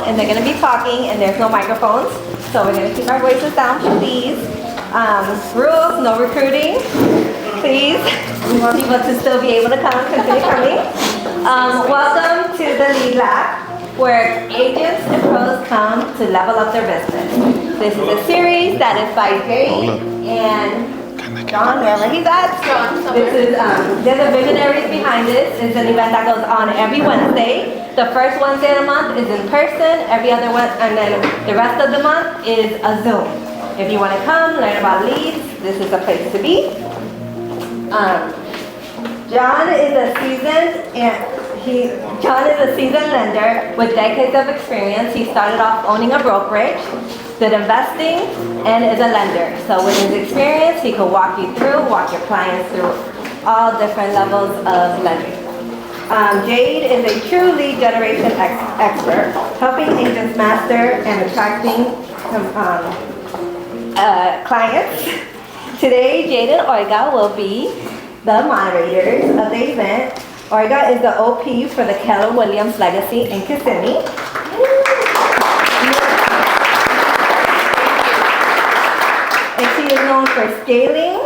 and they're going to be talking, and there's no microphones, so we're going to keep our voices down, please. Rules, no recruiting, please. We want people to still be able to continue coming. Welcome to the Lead Lab, where agents and pros come to level up their business. This is a series that is by Jade and John, wherever he's at. This is, they're the visionaries behind this. It's an event that goes on every Wednesday. The first Wednesday of the month is in person, every other one, and then the rest of the month is a Zoom. If you want to come, learn about leads, this is the place to be. John is a seasoned lender with decades of experience. He started off owning a brokerage, did investing, and is a lender. So with his experience, he could walk your clients through all different levels of lending. Jade is a true lead generation expert, helping agents master and attracting clients. Today, Jade and Oglah will be the moderators of the event. Oglah is the OP for the Keller Williams Legacy in Kissimmee. And she is known for scaling,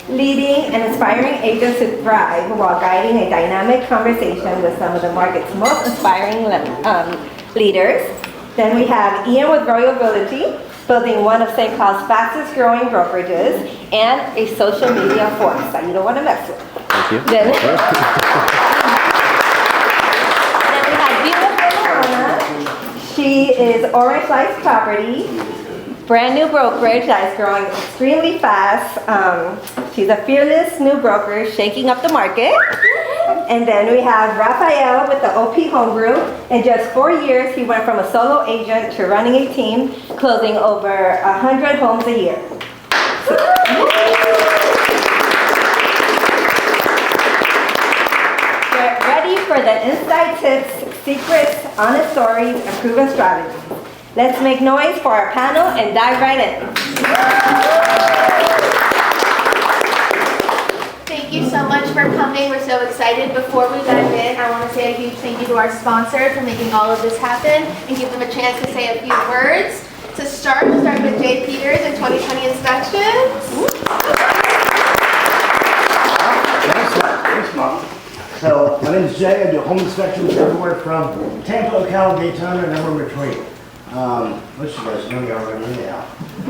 leading, and inspiring agents to thrive while guiding a dynamic conversation with some of the market's most inspiring leaders. Then we have Ian with Royal Realty, building one of St. Paul's fastest growing brokerages and a social media force that you don't want to mess with. Thank you. Then we have beautiful Luana. She is Orange Life Property, brand new brokerage that is growing extremely fast. She's a fearless new broker shaking up the market. And then we have Rafael with the OP Home Group. In just 4 years, he went from a solo agent to running a team, closing over 100 homes a year. Get ready for the inside tips, secrets, honest stories, and proven strategies. Let's make noise for our panel and dive right in. Thank you so much for coming. We're so excited. Before we dive in, I want to say a huge thank you to our sponsor for making all of this happen and give them a chance to say a few words. To start, we'll start with Jade Peters and 2020 inspections. Thanks, Mom. So, my name is Jay. I do home inspections everywhere from Tampa, Ocala, Gatamah, and everywhere between. Most of you guys know me already anyhow.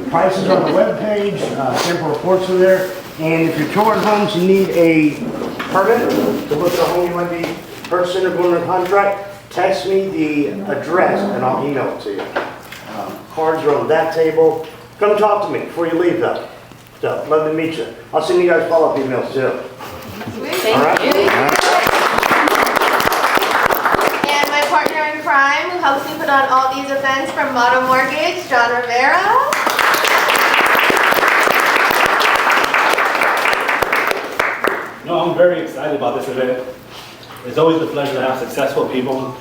Prices are on the webpage, sample reports are there, and if you're touring homes, you need a permit to look at a home you might be purchasing or going under contract, text me the address and I'll email it to you. Cards are on that table. Come talk to me before you leave though. So, love to meet you. I'll send you guys follow-up emails too. Thank you. And my partner in crime who helps me put on all these events from Motto Mortgage, John Rivera. No, I'm very excited about this event. It's always a pleasure to have successful people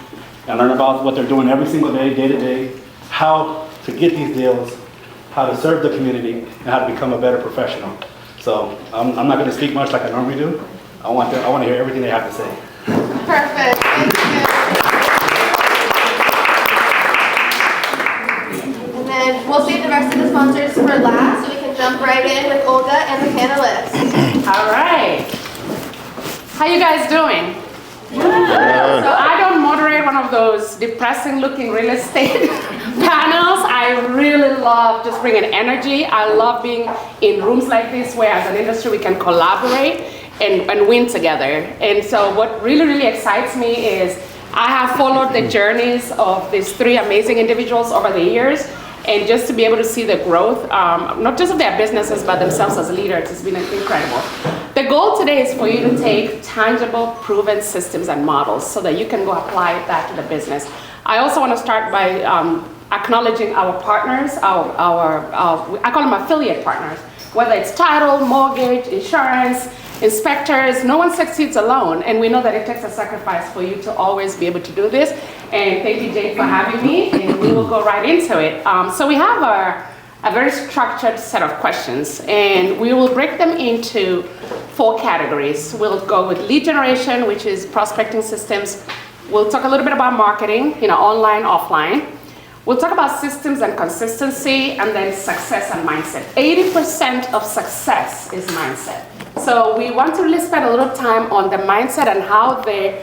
and learn about what they're doing every single day, day to day, how to get these deals, how to serve the community, and how to become a better professional. So I'm not going to speak much like I normally do. I want to hear everything they have to say. Perfect. Thank you. And then we'll save the rest of the sponsors for last, so we can jump right in with Oglah and the panelists. All right. How you guys doing? So I don't moderate one of those depressing looking real estate panels. I really love just bringing energy. I love being in rooms like this where as an industry we can collaborate and win together. And so what really, really excites me is I have followed the journeys of these three amazing individuals over the years, and just to be able to see the growth, not just of their businesses, but themselves as leaders, has been incredible. The goal today is for you to take tangible, proven systems and models so that you can go apply that to the business. I also want to start by acknowledging our partners, I call them affiliate partners, whether it's title, mortgage, insurance, inspectors. No one succeeds alone, and we know that it takes a sacrifice for you to always be able to do this. And thank you, Jade, for having me, and we will go right into it. So we have a very structured set of questions, and we will break them into 4 categories. We'll go with lead generation, which is prospecting systems. We'll talk a little bit about marketing, online, offline. We'll talk about systems and consistency, and then success and mindset. 80% of success is mindset. So we want to really spend a little time on the mindset and how they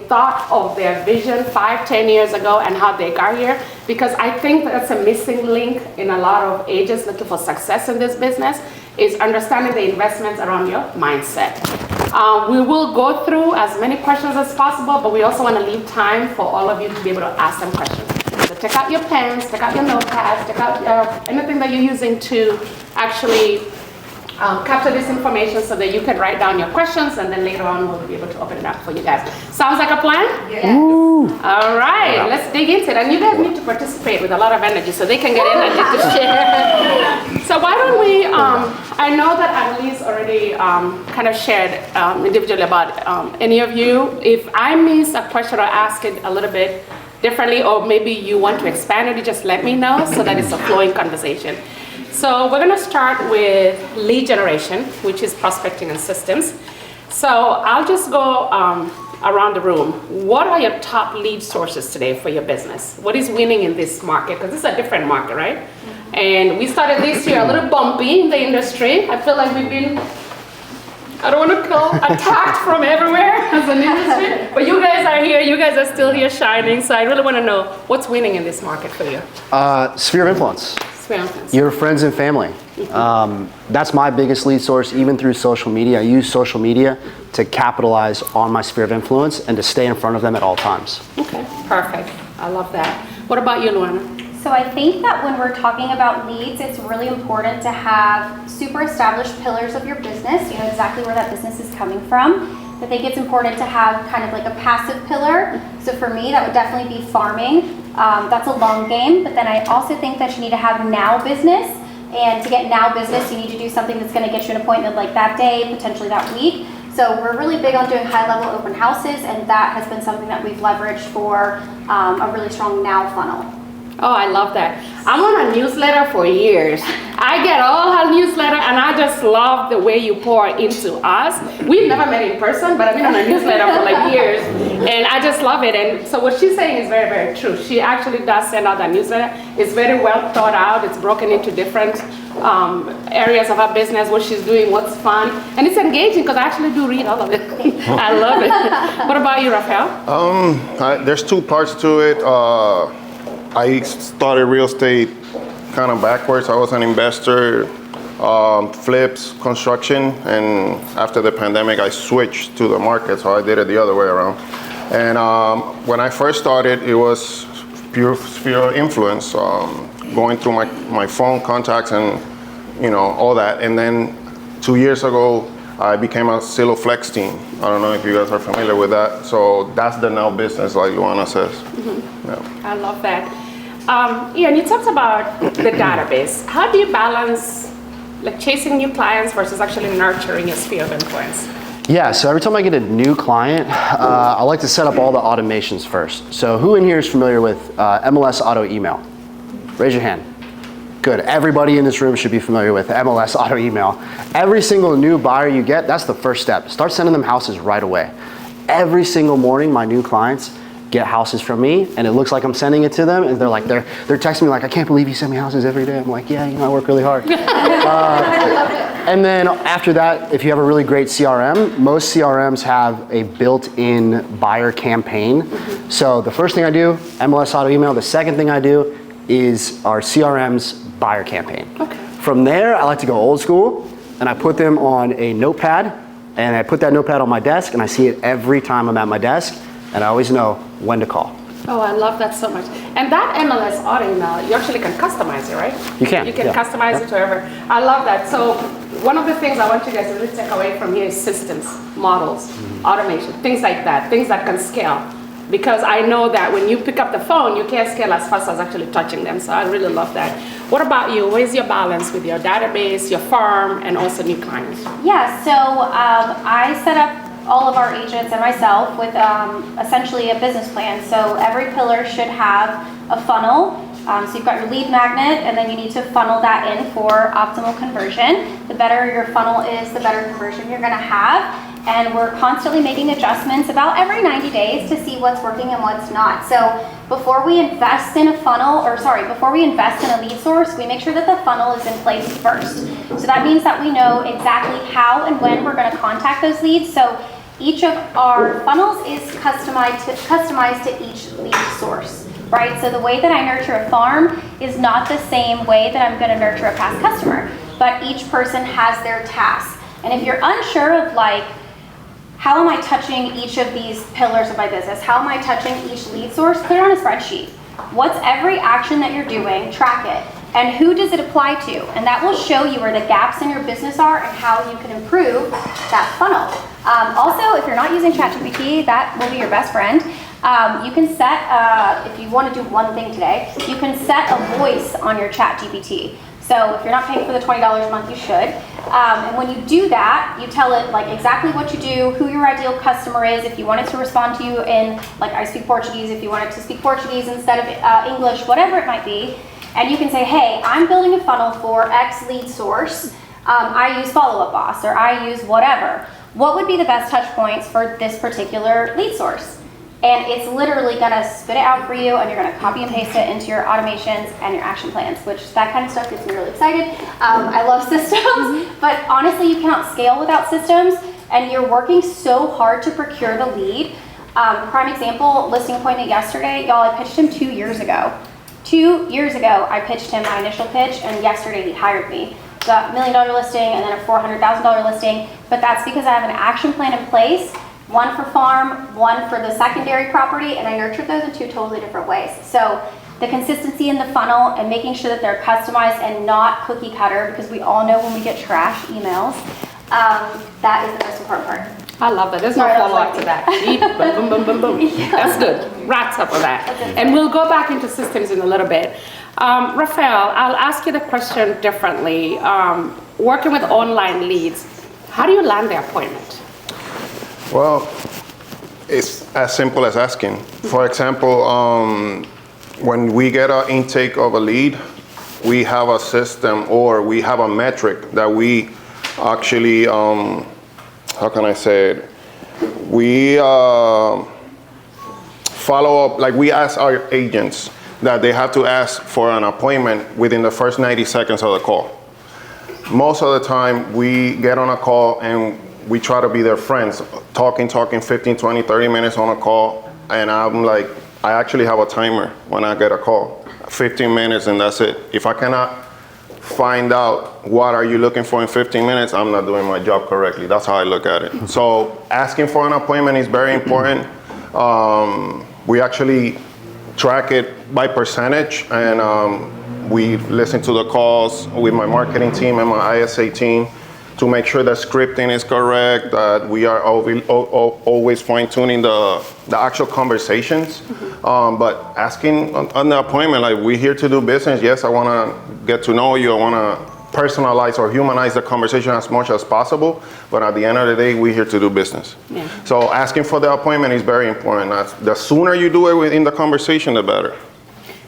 thought of their vision 5-10 years ago and how they got here, because I think that's a missing link in a lot of agents looking for success in this business, is understanding the investments around your mindset. We will go through as many questions as possible, but we also want to leave time for all of you to be able to ask them questions. So take out your pens, take out your notepads, take out anything that you're using to actually capture this information so that you can write down your questions, and then later on we'll be able to open it up for you guys. Sounds like a plan? Yeah. All right, let's dig into it. And you guys need to participate with a lot of energy so they can get in and get to share. So why don't we, I know that Adaliz already kind of shared individually about any of you. If I miss a question or ask it a little bit differently, or maybe you want to expand it, you just let me know so that it's a flowing conversation. So we're gonna start with lead generation, which is prospecting and systems. So I'll just go around the room. What are your top lead sources today for your business? What is winning in this market? Because this is a different market, right? And we started this year a little bumpy in the industry. I feel like we've been, I don't want to call attacked from everywhere as an industry, but you guys are here, you guys are still here shining, so I really want to know what's winning in this market for you. Sphere of influence. Sphere of influence. Your friends and family. That's my biggest lead source, even through social media. I use social media to capitalize on my sphere of influence and to stay in front of them at all times. Okay, perfect. I love that. What about you, Luana? So I think that when we're talking about leads, it's really important to have super established pillars of your business. You know exactly where that business is coming from. I think it's important to have kind of like a passive pillar. So for me, that would definitely be farming. That's a long game, but then I also think that you need to have now business. And to get now business, you need to do something that's going to get you an appointment like that day, potentially that week. So we're really big on doing high-level open houses, and that has been something that we've leveraged for a really strong now funnel. Oh, I love that. I'm on a newsletter for years. I get all her newsletter, and I just love the way you pour into us. We've never met in person, but I've been on a newsletter for like years, and I just love it. And so what she's saying is very, very true. She actually does send out that newsletter. It's very well thought out. It's broken into different areas of our business, what she's doing, what's fun, and it's engaging because I actually do read all of it. I love it. What about you, Rafael? There's two parts to it. I started real estate kind of backwards. I was an investor, flips, construction, and after the pandemic, I switched to the market, so I did it the other way around. And when I first started, it was pure sphere of influence, going through my phone contacts and all that. And then 2 years ago, I became a Zillow Flex team. I don't know if you guys are familiar with that. So that's the now business, like Luana says. Mm-hmm. Yeah. I love that. Ian, you talked about the database. How do you balance like chasing new clients versus actually nurturing your sphere of influence? Yeah, so every time I get a new client, I like to set up all the automations first. So who in here is familiar with MLS auto email? Raise your hand. Good. Everybody in this room should be familiar with MLS auto email. Every single new buyer you get, that's the first step. Start sending them houses right away. Every single morning, my new clients get houses from me, and it looks like I'm sending it to them, and they're texting me like, I can't believe you send me houses every day. I'm like, yeah, I work really hard. And then after that, if you have a really great CRM, most CRMs have a built-in buyer campaign. Mm-hmm. So the first thing I do, MLS auto email. The second thing I do is our CRM's buyer campaign. Okay. From there, I like to go old school, and I put them on a notepad, and I put that notepad on my desk, and I see it every time I'm at my desk, and I always know when to call. Oh, I love that so much. And that MLS auto email, you actually can customize it, right? You can. You can customize it to whoever. I love that. So one of the things I want you guys to really take away from here is systems, models, automation, things like that, things that can scale. Because I know that when you pick up the phone, you can't scale as fast as actually touching them. So I really love that. What about you? Where's your balance with your database, your farm, and also new clients? Yeah, so I set up all of our agents and myself with essentially a business plan. So every pillar should have a funnel. So you've got your lead magnet, and then you need to funnel that in for optimal conversion. The better your funnel is, the better conversion you're gonna have. and we're constantly making adjustments about every 90 days to see what's working and what's not. So before we invest in a funnel, before we invest in a lead source, we make sure that the funnel is in place first. So that means that we know exactly how and when we're going to contact those leads. So each of our funnels is customized to each lead source, right? So the way that I nurture a farm is not the same way that I'm going to nurture a past customer, but each person has their task. And if you're unsure of like, how am I touching each of these pillars of my business? How am I touching each lead source? Put it on a spreadsheet. What's every action that you're doing? Track it. And who does it apply to? And that will show you where the gaps in your business are and how you can improve that funnel. Also, if you're not using ChatGPT, that will be your best friend. You can set, if you want to do one thing today, you can set a voice on your ChatGPT. So if you're not paying for the $20 a month, you should. And when you do that, you tell it like exactly what you do, who your ideal customer is, if you want it to respond to you in, like I speak Portuguese, if you want it to speak Portuguese instead of English, whatever it might be. And you can say, hey, I'm building a funnel for X lead source. I use Follow Up Boss, or I use whatever. What would be the best touch points for this particular lead source? And it's literally gonna spit it out for you, and you're gonna copy and paste it into your automations and your action plans, which that kind of stuff gets me really excited. I love systems, but honestly, you cannot scale without systems, and you're working so hard to procure the lead. Prime example, listing appointment yesterday, y'all, I pitched him 2 years ago. 2 years ago, I pitched him my initial pitch, and yesterday he hired me. Got $1 million listing and then a $400,000 listing, but that's because I have an action plan in place, one for farm, one for the secondary property, and I nurtured those in 2 totally different ways. So the consistency in the funnel and making sure that they're customized and not cookie cutter, because we all know when we get trash emails, that is the most important part. I love that. There's no follow-up to that. Boom, boom, boom, boom. Yeah. That's good. Wraps up with that. And we'll go back into systems in a little bit. Rafael, I'll ask you the question differently. Working with online leads, how do you land the appointment? Well, it's as simple as asking. For example, when we get an intake of a lead, we have a system or we have a metric that we actually, how can I say it? We follow up, like we ask our agents that they have to ask for an appointment within the first 90 seconds of the call. Most of the time, we get on a call and we try to be their friends, talking 15, 20, 30 minutes on a call. And I'm like, I actually have a timer when I get a call, 15 minutes and that's it. If I cannot find out what are you looking for in 15 minutes, I'm not doing my job correctly. That's how I look at it. So asking for an appointment is very important. We actually track it by percentage, and we listen to the calls with my marketing team and my ISA team to make sure that scripting is correct, that we are always fine-tuning the actual conversations. But asking on the appointment, like, we're here to do business. Yes, I want to get to know you. I want to personalize or humanize the conversation as much as possible. But at the end of the day, we're here to do business. Yeah. So asking for the appointment is very important. The sooner you do it within the conversation, the better.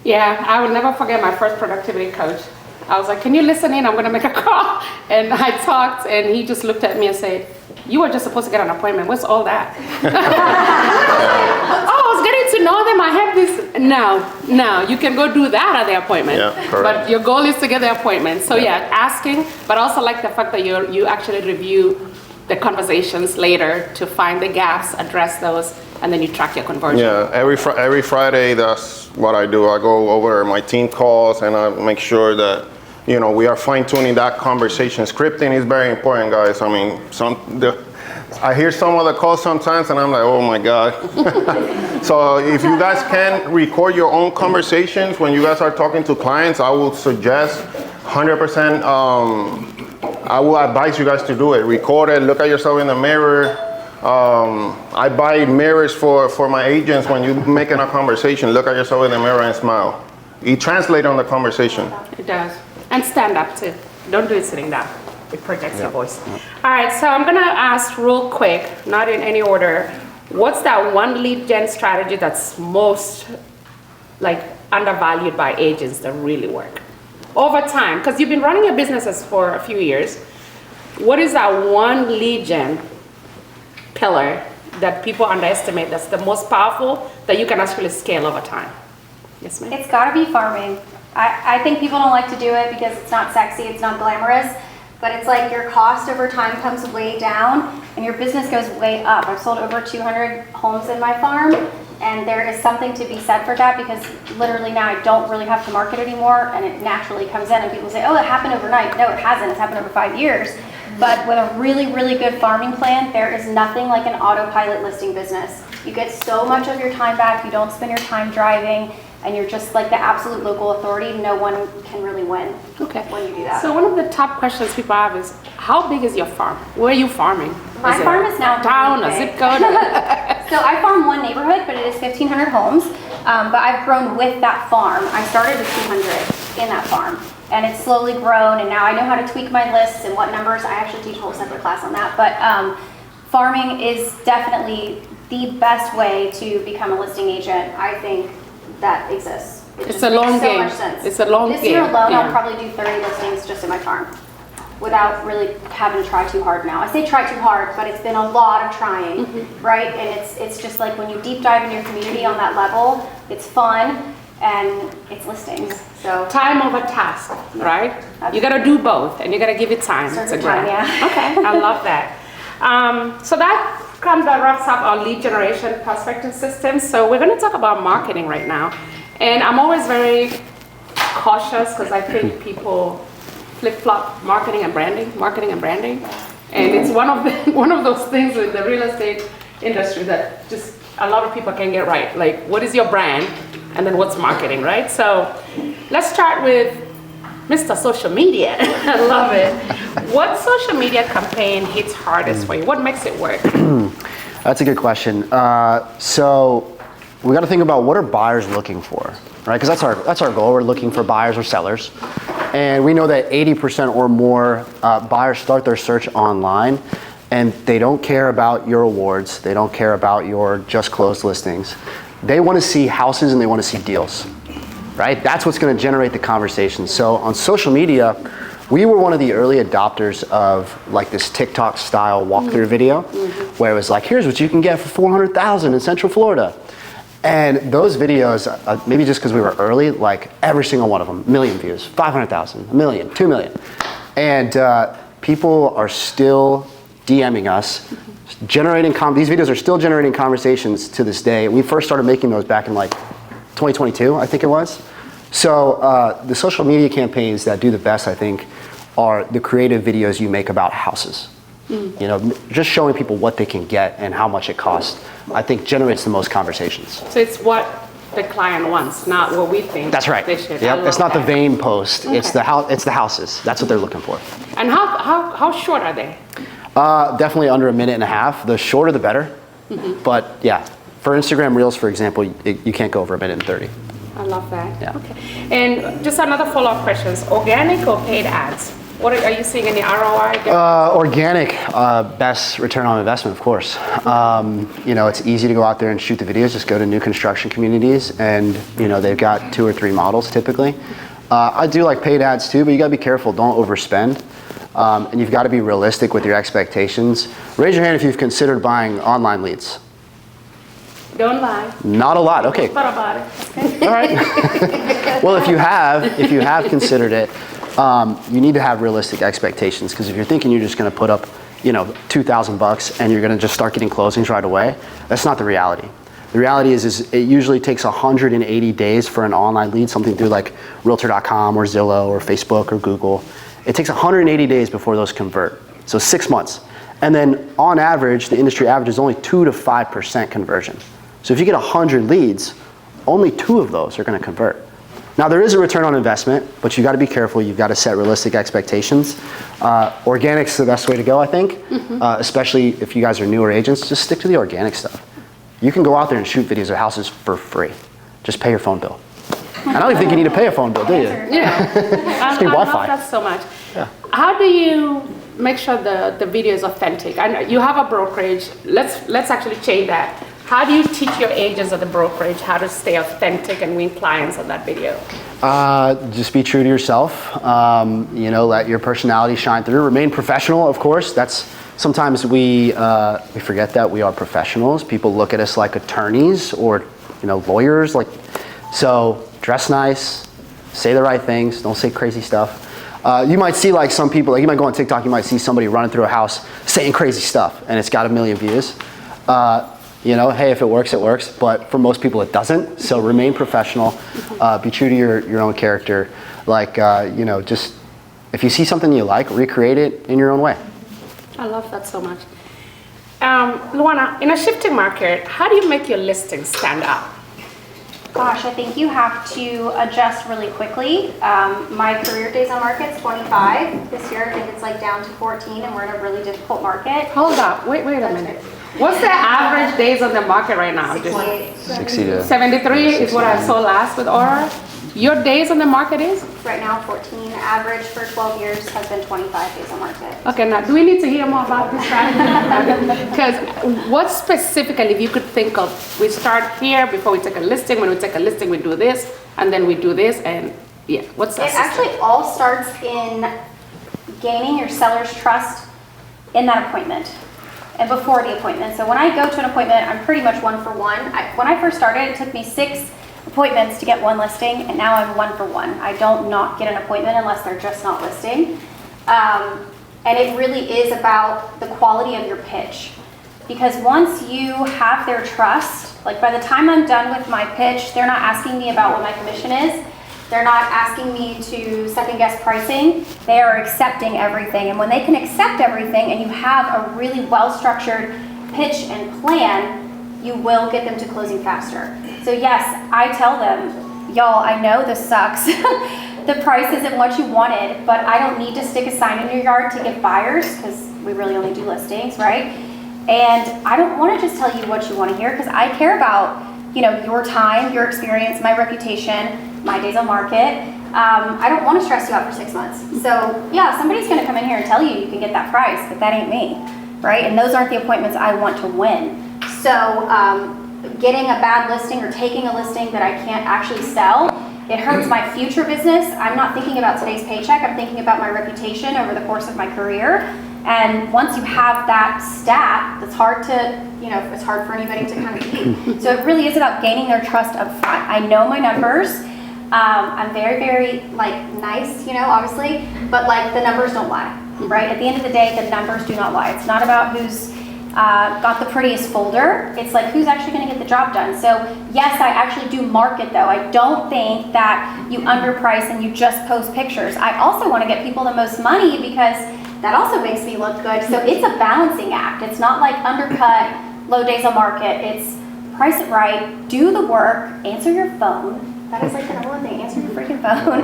Yeah, I will never forget my first productivity coach. I was like, can you listen in? I'm going to make a call. And I talked, and he just looked at me and said, you were just supposed to get an appointment. What's all that? Oh, I was getting to know them. I had this. No, you can go do that at the appointment. Yeah, correct. But your goal is to get the appointment. So yeah, asking, but also like the fact that you actually review the conversations later to find the gaps, address those, and then you track your conversion. Yeah, every Friday, that's what I do. I go over my team calls and I make sure that, you know, we are fine-tuning that conversation. Scripting is very important, guys. I mean, I hear some of the calls sometimes and I'm like, oh my God. So if you guys can record your own conversations when you guys are talking to clients, I will suggest 100%, I will advise you guys to do it. Record it, look at yourself in the mirror. I buy mirrors for my agents. When you're making a conversation, look at yourself in the mirror and smile. It translates on the conversation. It does. And stand up too. Don't do it sitting down. It protects your voice. All right, so I'm gonna ask real quick, not in any order, what's that one lead gen strategy that's most like undervalued by agents that really work over time? Because you've been running your businesses for a few years. What is that one lead gen pillar that people underestimate that's the most powerful that you can actually scale over time? Yes, ma'am? It's gotta be farming. I think people don't like to do it because it's not sexy, it's not glamorous, but it's like your cost over time comes way down and your business goes way up. I've sold over 200 homes in my farm, and there is something to be said for that because literally now I don't really have to market anymore and it naturally comes in and people say, oh, it happened overnight. No, it hasn't, it's happened over 5 years. But with a really, really good farming plan, there is nothing like an autopilot listing business. You get so much of your time back, you don't spend your time driving, and you're just like the absolute local authority. No one can really win when you do that. So one of the top questions people have is, how big is your farm? Where are you farming? My farm is now town, really a big. zip code? So I farm one neighborhood, but it is 1,500 homes. But I've grown with that farm. I started with 200 in that farm, and it's slowly grown. And now I know how to tweak my lists and what numbers. I actually teach a whole separate class on that. But farming is definitely the best way to become a listing agent. I think that exists. It's a long game. Much sense. It's a long game. This year alone, Yeah. I'll probably do 30 listings just in my farm without really having to try too hard now. I say try too hard, but it's been a lot of trying, right? And it's just like when you deep dive in your community on that level, it's fun and it's listings. So Time over task, right? You gotta do both and you gotta give it time. Certain It's a time, grind. yeah. Okay, I love that. So that wraps up our lead generation prospecting system. So we're gonna talk about marketing right now. And I'm always very cautious because I think people flip-flop marketing and branding. And it's one of those things with the real estate industry that just a lot of people can get right. Like, what is your brand? And then what's marketing, right? So let's start with Mr. Social Media. I love it. What social media campaign hits hardest for you? What makes it work? That's a good question. So we got to think about what are buyers looking for, right? Because that's our goal. We're looking for buyers or sellers, and we know that 80% or more buyers start their search online, and they don't care about your awards. They don't care about your just closed listings. They want to see houses and they want to see deals, right? That's what's going to generate the conversation. So on social media, we were one of the early adopters of like this TikTok style walkthrough video, where it was like, here's what you can get for $400,000 in Central Florida. And those videos, maybe just because we were early, like every single one of them, 1 million views, 500,000, 1 million, 2 million. And people are still DMing us, generating, these videos are still generating conversations to this day. We first started making those back in like 2022, I think it was. So the social media campaigns that do the best, I think, are the creative videos you make about houses. You know, just showing people what they can get and how much it costs, I think generates the most conversations. So it's what the client wants, not what we think. That's right. They should. Yep. It's not the vain post. Okay. It's the houses. That's what they're looking for. And how short are they? Definitely under 1.5 minutes. The shorter, the better. But yeah, for Instagram Reels, for example, you can't go over 1:30. I love that. Yeah. Okay. And just another follow-up questions: organic or paid ads? What are you seeing any ROI? Organic, best return on investment, of course. You know, it's easy to go out there and shoot the videos. Just go to new construction communities, and you know they've got 2 or 3 models typically. I do like paid ads too, but you got to be careful. Don't overspend, and you've got to be realistic with your expectations. Raise your hand if you've considered buying online leads. Don't lie. Not a lot. Okay. Thought about it. Okay. All right. Well, if you have considered it, you need to have realistic expectations, because if you're thinking you're just going to put up, you know, $2,000 and you're going to just start getting closings right away, that's not the reality. The reality is it usually takes 180 days for an online lead, something through like Realtor.com or Zillow or Facebook or Google. It takes 180 days before those convert. So 6 months. And then on average, the industry average is only 2 to 5% conversion. So if you get 100 leads, only 2 of those are going to convert. Now there is a return on investment, but you got to be careful. You've got to set realistic expectations. Organic's the best way to go, I think, especially if you guys are newer agents. Just stick to the organic stuff. You can go out there and shoot videos of houses for free. Just pay your phone bill. I don't even think you need to pay a phone bill, do you? Yeah. I love that so much. Yeah. How do you make sure the video is authentic? I know you have a brokerage. Let's actually change that. How do you teach your agents at the brokerage how to stay authentic and win clients on that video? Just be true to yourself. You know, let your personality shine through. Remain professional, of course. That's Sometimes we forget that we are professionals. People look at us like attorneys or lawyers. So dress nice, say the right things, don't say crazy stuff. You might see like some people, like you might go on TikTok, you might see somebody running through a house saying crazy stuff and it's got 1 million views. Hey, if it works, it works. But for most people, it doesn't. So remain professional, be true to your own character. Just if you see something you like, recreate it in your own way. I love that so much. Luana, in a shifting market, how do you make your listings stand out? Gosh, I think you have to adjust really quickly. My career days on market's 25. This year, I think it's like down to 14, and we're in a really difficult market. Hold up, wait a minute. What's the average days on the market right now? 60 to 73 is what I saw last with Aura. Your days on the market is? Right now, 14. Average for 12 years has been 25 days on market. Okay, now do we need to hear more about this strategy? Because what specifically, if you could think of, we start here before we take a listing, when we take a listing, we do this, and then we do this, and yeah, what's that? It actually all starts in gaining your seller's trust in that appointment and before the appointment. So when I go to an appointment, I'm pretty much 1 for 1. When I first started, it took me 6 appointments to get 1 listing, and now I'm 1 for 1. I don't not get an appointment unless they're just not listing. And it really is about the quality of your pitch. Because once you have their trust, like by the time I'm done with my pitch, they're not asking me about what my commission is. They're not asking me to second guess pricing. They are accepting everything. And when they can accept everything and you have a really well-structured pitch and plan, you will get them to closing faster. So yes, I tell them, y'all, I know this sucks. The price isn't what you wanted, but I don't need to stick a sign in your yard to get buyers, because we really only do listings, right? And I don't want to just tell you what you want to hear, because I care about your time, your experience, my reputation, my days on market. I don't want to stress you out for 6 months. So yeah, somebody's going to come in here and tell you can get that price, but that ain't me, right? And those aren't the appointments I want to win. So getting a bad listing or taking a listing that I can't actually sell, it hurts my future business. I'm not thinking about today's paycheck. I'm thinking about my reputation over the course of my career. And once you have that stat, it's hard to, it's hard for anybody to kind of beat. So it really is about gaining their trust up front. I know my numbers. I'm very, very nice, obviously, but the numbers don't lie, right? At the end of the day, the numbers do not lie. It's not about who's got the prettiest folder. It's who's actually going to get the job done. So yes, I actually do market though. I don't think that you underprice and you just post pictures. I also want to get people the most money, because that also makes me look good. So it's a balancing act. It's not undercut, low days on market. It's price it right, do the work, answer your phone. That is the number one thing, answer your freaking phone.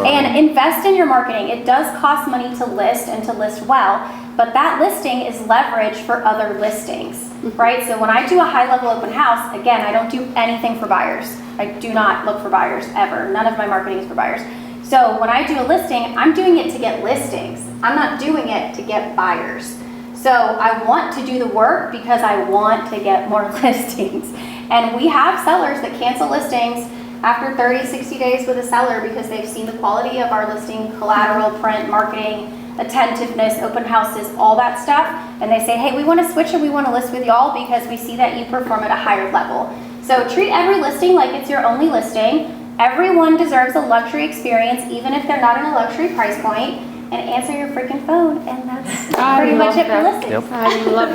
And invest in your marketing. It does cost money to list and to list well, but that listing is leverage for other listings, right? So when I do a high-level open house, again, I don't do anything for buyers. I do not look for buyers ever. None of my marketing is for buyers. So when I do a listing, I'm doing it to get listings. I'm not doing it to get buyers. So I want to do the work because I want to get more listings. And we have sellers that cancel listings after 30, 60 days with a seller because they've seen the quality of our listing, collateral, print, marketing, attentiveness, open houses, all that stuff. And they say, hey, we want to switch and we want to list with y'all because we see that you perform at a higher level. So treat every listing like it's your only listing. Everyone deserves a luxury experience, even if they're not in a luxury price point. And answer your freaking phone, and that's pretty much it for listings. Yep. I love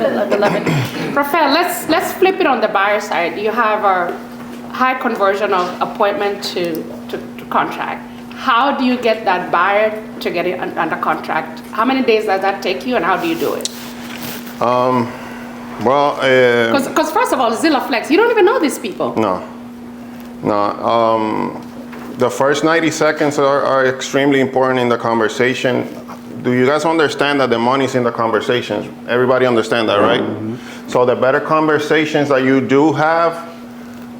it. Rafael, let's flip it on the buyer side. You have a high conversion of appointment to contract. How do you get that buyer to get it under contract? How many days does that take you, and how do you do it? Because first of all, Zillow Flex, you don't even know these people. No. The first 90 seconds are extremely important in the conversation. Do you guys understand that the money's in the conversations? Everybody understand that, right? Mm-hmm. So the better conversations that you do have,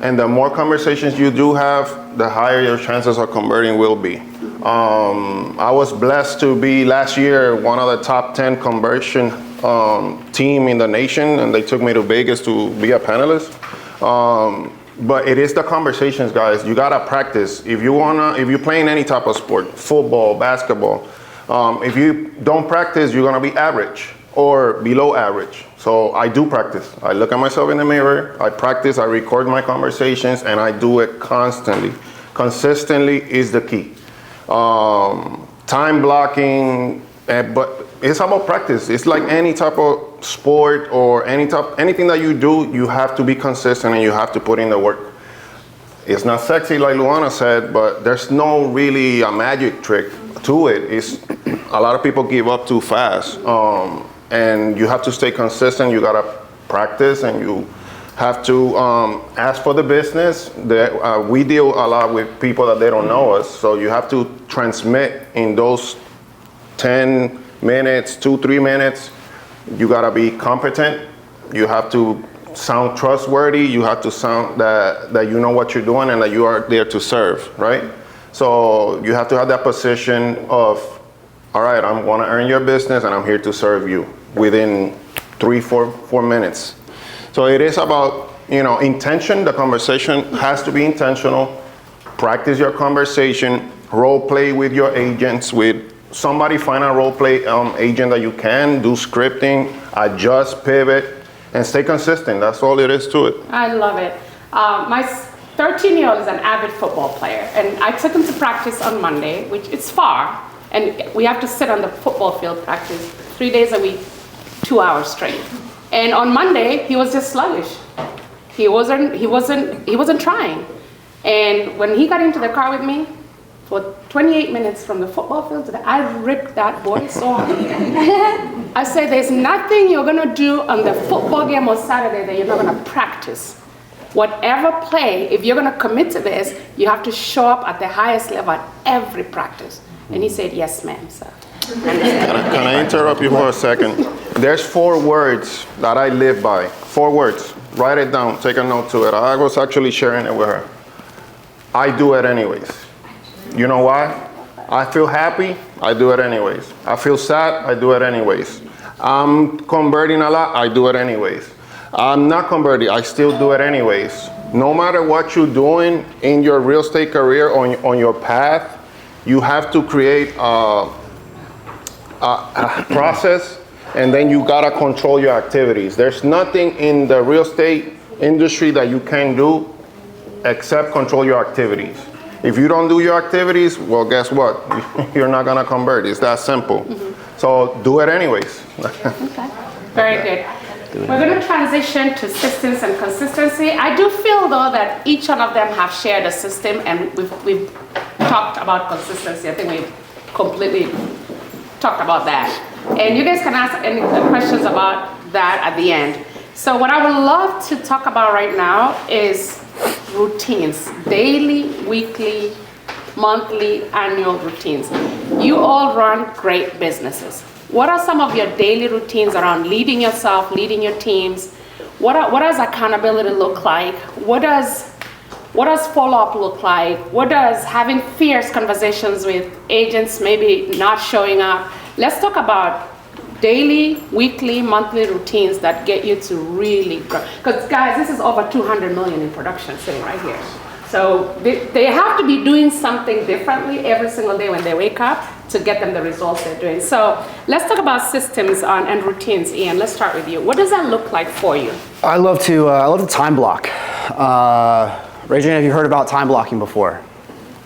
and the more conversations you do have, the higher your chances of converting will be. I was blessed to be last year one of the top 10 conversion team in the nation, and they took me to Vegas to be a panelist. But it is the conversations, guys. You gotta practice. If you're playing any type of sport, football, basketball, if you don't practice, you're gonna be average. or below average. So I do practice. I look at myself in the mirror, I practice, I record my conversations, and I do it constantly. Consistently is the key. Time blocking, but it's about practice. It's like any type of sport or anything that you do, you have to be consistent and you have to put in the work. It's not sexy like Luana said, but there's no really a magic trick to it. It's a lot of people give up too fast, and you have to stay consistent. You gotta practice, and you have to ask for the business. We deal a lot with people that they don't know us, so you have to transmit in those 10 minutes, 2-3 minutes. You gotta be competent. You have to sound trustworthy. You have to sound that you know what you're doing and that you are there to serve, right? So you have to have that position of, all right, I'm gonna earn your business and I'm here to serve you within 3-4 minutes. So it is about, intention. The conversation has to be intentional. Practice your conversation, role play with your agents, with somebody, find a role play agent that you can do scripting, adjust, pivot, and stay consistent. That's all it is to it. I love it. My 13-year-old is an avid football player, and I took him to practice on Monday, which is far, and we have to sit on the football field practice 3 days a week, 2 hours straight. And on Monday, he was just sluggish. He wasn't trying. And when he got into the car with me, for 28 minutes from the football field, I ripped that boy so hard. I said, there's nothing you're gonna do on the football game on Saturday that you're not gonna practice. Whatever play, if you're gonna commit to this, you have to show up at the highest level at every practice. And he said, yes, ma'am, sir. Can I interrupt you for a second? There's 4 words that I live by. 4 words. Write it down, take a note to it. I was actually sharing it with her. I do it anyways. You know why? I feel happy, I do it anyways. I feel sad, I do it anyways. I'm converting a lot, I do it anyways. I'm not converting, I still do it anyways. No matter what you're doing in your real estate career, on your path, you have to create a process, and then you gotta control your activities. There's nothing in the real estate industry that you can do except control your activities. If you don't do your activities, well, guess what? You're not gonna convert. It's that simple. Mm-hmm. So do it anyways. Okay. Very good. We're gonna transition to systems and consistency. I do feel though that each one of them have shared a system, and we've talked about consistency. I think we've completely talked about that. And you guys can ask any questions about that at the end. So what I would love to talk about right now is routines, daily, weekly, monthly, annual routines. You all run great businesses. What are some of your daily routines around leading yourself, leading your teams? What does accountability look like? What does follow-up look like? What does having fierce conversations with agents maybe not showing up? Let's talk about daily, weekly, monthly routines that get you to really grow. Because guys, this is over 200 million in production sitting right here. So they have to be doing something differently every single day when they wake up to get them the results they're doing. So let's talk about systems and routines. Ian, let's start with you. What does that look like for you? I love to time block. Raise your hand if you've heard about time blocking before.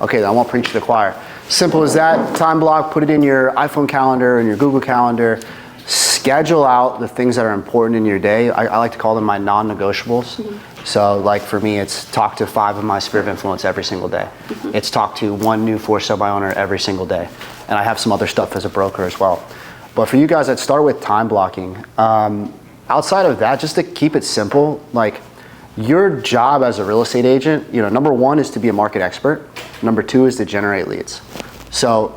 Okay, then I won't preach to the choir. Simple as that. Time block, put it in your iPhone calendar and your Google calendar. Schedule out the things that are important in your day. I like to call them my non-negotiables. Mm-hmm. So like for me, it's talk to 5 of my sphere of influence every single day. Mm-hmm. It's talk to 1 new for-sale by owner every single day. And I have some other stuff as a broker as well. But for you guys that start with time blocking, outside of that, just to keep it simple, like your job as a real estate agent, number 1 is to be a market expert. Number 2 is to generate leads. So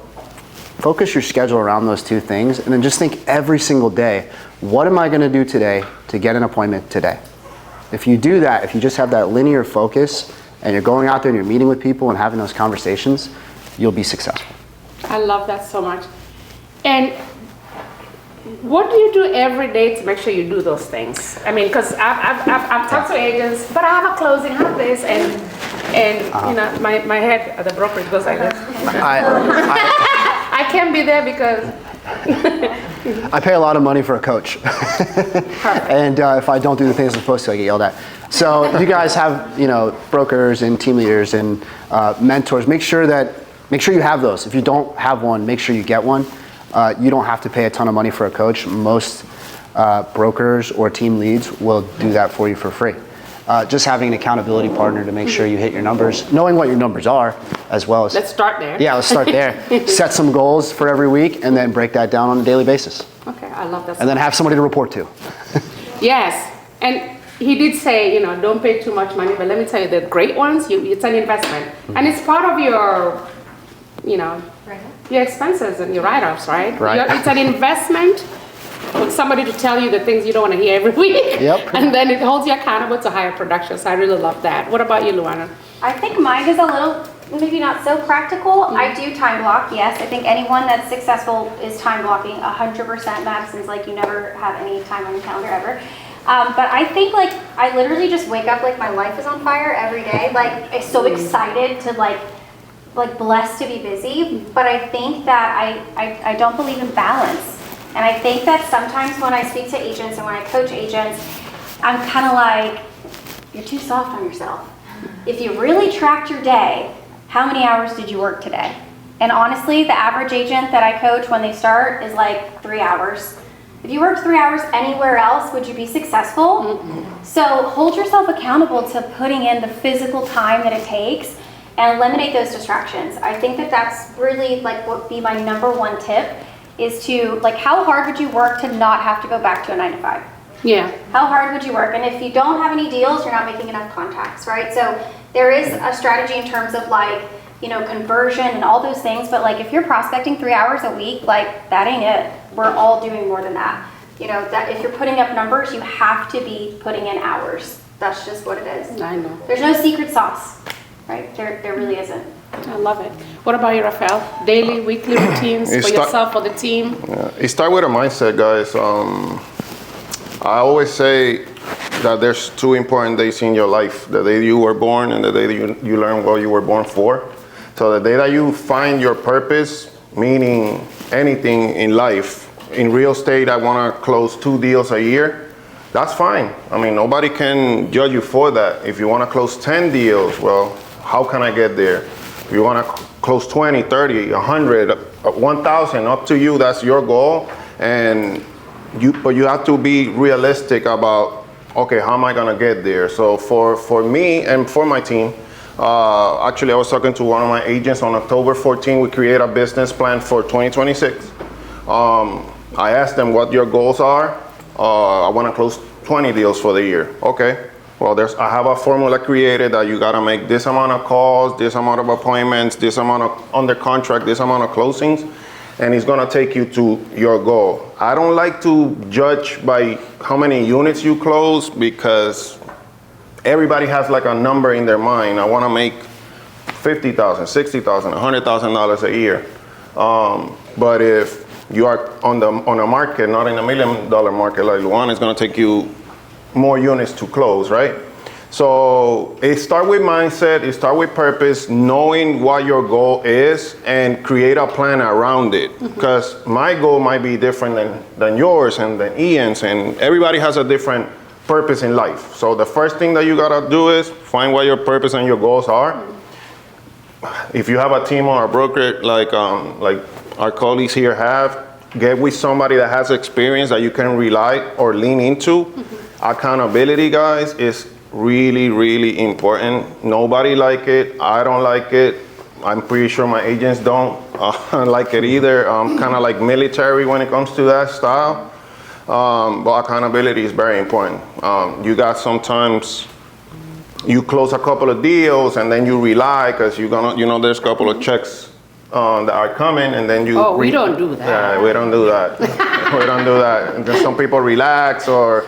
focus your schedule around those 2 things, and then just think every single day, what am I gonna do today to get an appointment today? If you do that, if you just have that linear focus, and you're going out there and you're meeting with people and having those conversations, you'll be successful. I love that so much. And what do you do every day to make sure you do those things? I mean, because I've talked to agents, but I have a closing, I have this, and my head at the brokerage goes like this. I can't be there because I pay a lot of money for a coach. And if I don't do the things I'm supposed to, I get yelled at. So you guys have, brokers and team leaders and mentors. Make sure you have those. If you don't have one, make sure you get one. You don't have to pay a ton of money for a coach. Most brokers or team leads will do that for you for free. Just having an accountability partner to make sure you hit your numbers, knowing what your numbers are, as well as... Let's start there. Yeah, let's start there. Set some goals for every week and then break that down on a daily basis. Okay, I love that. And then have somebody to report to. Yes, and he did say, don't pay too much money, but let me tell you, the great ones, it's an investment. Mm-hmm. And it's part of your, your expenses and your write-offs, right? It's an investment with somebody to tell you the things you don't want to hear every week. Yep. And then it holds you accountable to higher production. So I really love that. What about you, Luana? I think mine is a little, maybe not so practical. Mm-hmm. I do time block, yes. I think anyone that's successful is time blocking 100%. Madison's like, you never have any time on your calendar ever. But I think I literally just wake up like my life is on fire every day. I'm so excited to like blessed to be busy. But I think that I don't believe in balance. And I think that sometimes when I speak to agents and when I coach agents, I'm kind of like, you're too soft on yourself. If you really tracked your day, how many hours did you work today? And honestly, the average agent that I coach when they start is like 3 hours. If you worked 3 hours anywhere else, would you be successful? Mm-hmm. So hold yourself accountable to putting in the physical time that it takes and eliminate those distractions. I think that that's really what would be my number one tip is to how hard would you work to not have to go back to a 9-to-5? Yeah. How hard would you work? And if you don't have any deals, you're not making enough contacts, right? So there is a strategy in terms of conversion and all those things. But if you're prospecting 3 hours a week, that ain't it. We're all doing more than that. That if you're putting up numbers, you have to be putting in hours. That's just what it is. I know. There's no secret sauce, right? There really isn't. I love it. What about you, Rafael? Daily, weekly routines for yourself, for the team? It starts with a mindset, guys. I always say that there's two important days in your life. The day you were born and the day you learn what you were born for. So the day that you find your purpose, meaning anything in life, in real estate, I want to close 2 deals a year. That's fine. I mean, nobody can judge you for that. If you want to close 10 deals, well, how can I get there? If you want to close 20, 30, 100, 1,000, up to you, that's your goal. But you have to be realistic about, okay, how am I going to get there? So for me and for my team, actually I was talking to one of my agents on October 14, we create a business plan for 2026. I asked them what your goals are. I want to close 20 deals for the year. Okay. Well, I have a formula created that you got to make this amount of calls, this amount of appointments, this amount of under contract, this amount of closings, and it's going to take you to your goal. I don't like to judge by how many units you close because everybody has a number in their mind. I want to make $50,000, $60,000, $100,000 a year. But if you are on a market, not in $1 million market like Luana, it's going to take you more units to close, right? So it starts with mindset, it starts with purpose, knowing what your goal is and create a plan around it. Because my goal might be different than yours and than Ian's, and everybody has a different purpose in life. So the first thing that you gotta do is find what your purpose and your goals are. If you have a team or a broker like our colleagues here have, get with somebody that has experience that you can rely or lean into. Accountability, guys, is really, really important. Nobody like it. I don't like it. I'm pretty sure my agents don't like it either. I'm kind of like military when it comes to that style. But accountability is very important. You got sometimes you close a couple of deals and then you rely because there's a couple of checks that are coming, and then you. Oh, we don't do that. Yeah, we don't do that. We don't do that. And then some people relax or.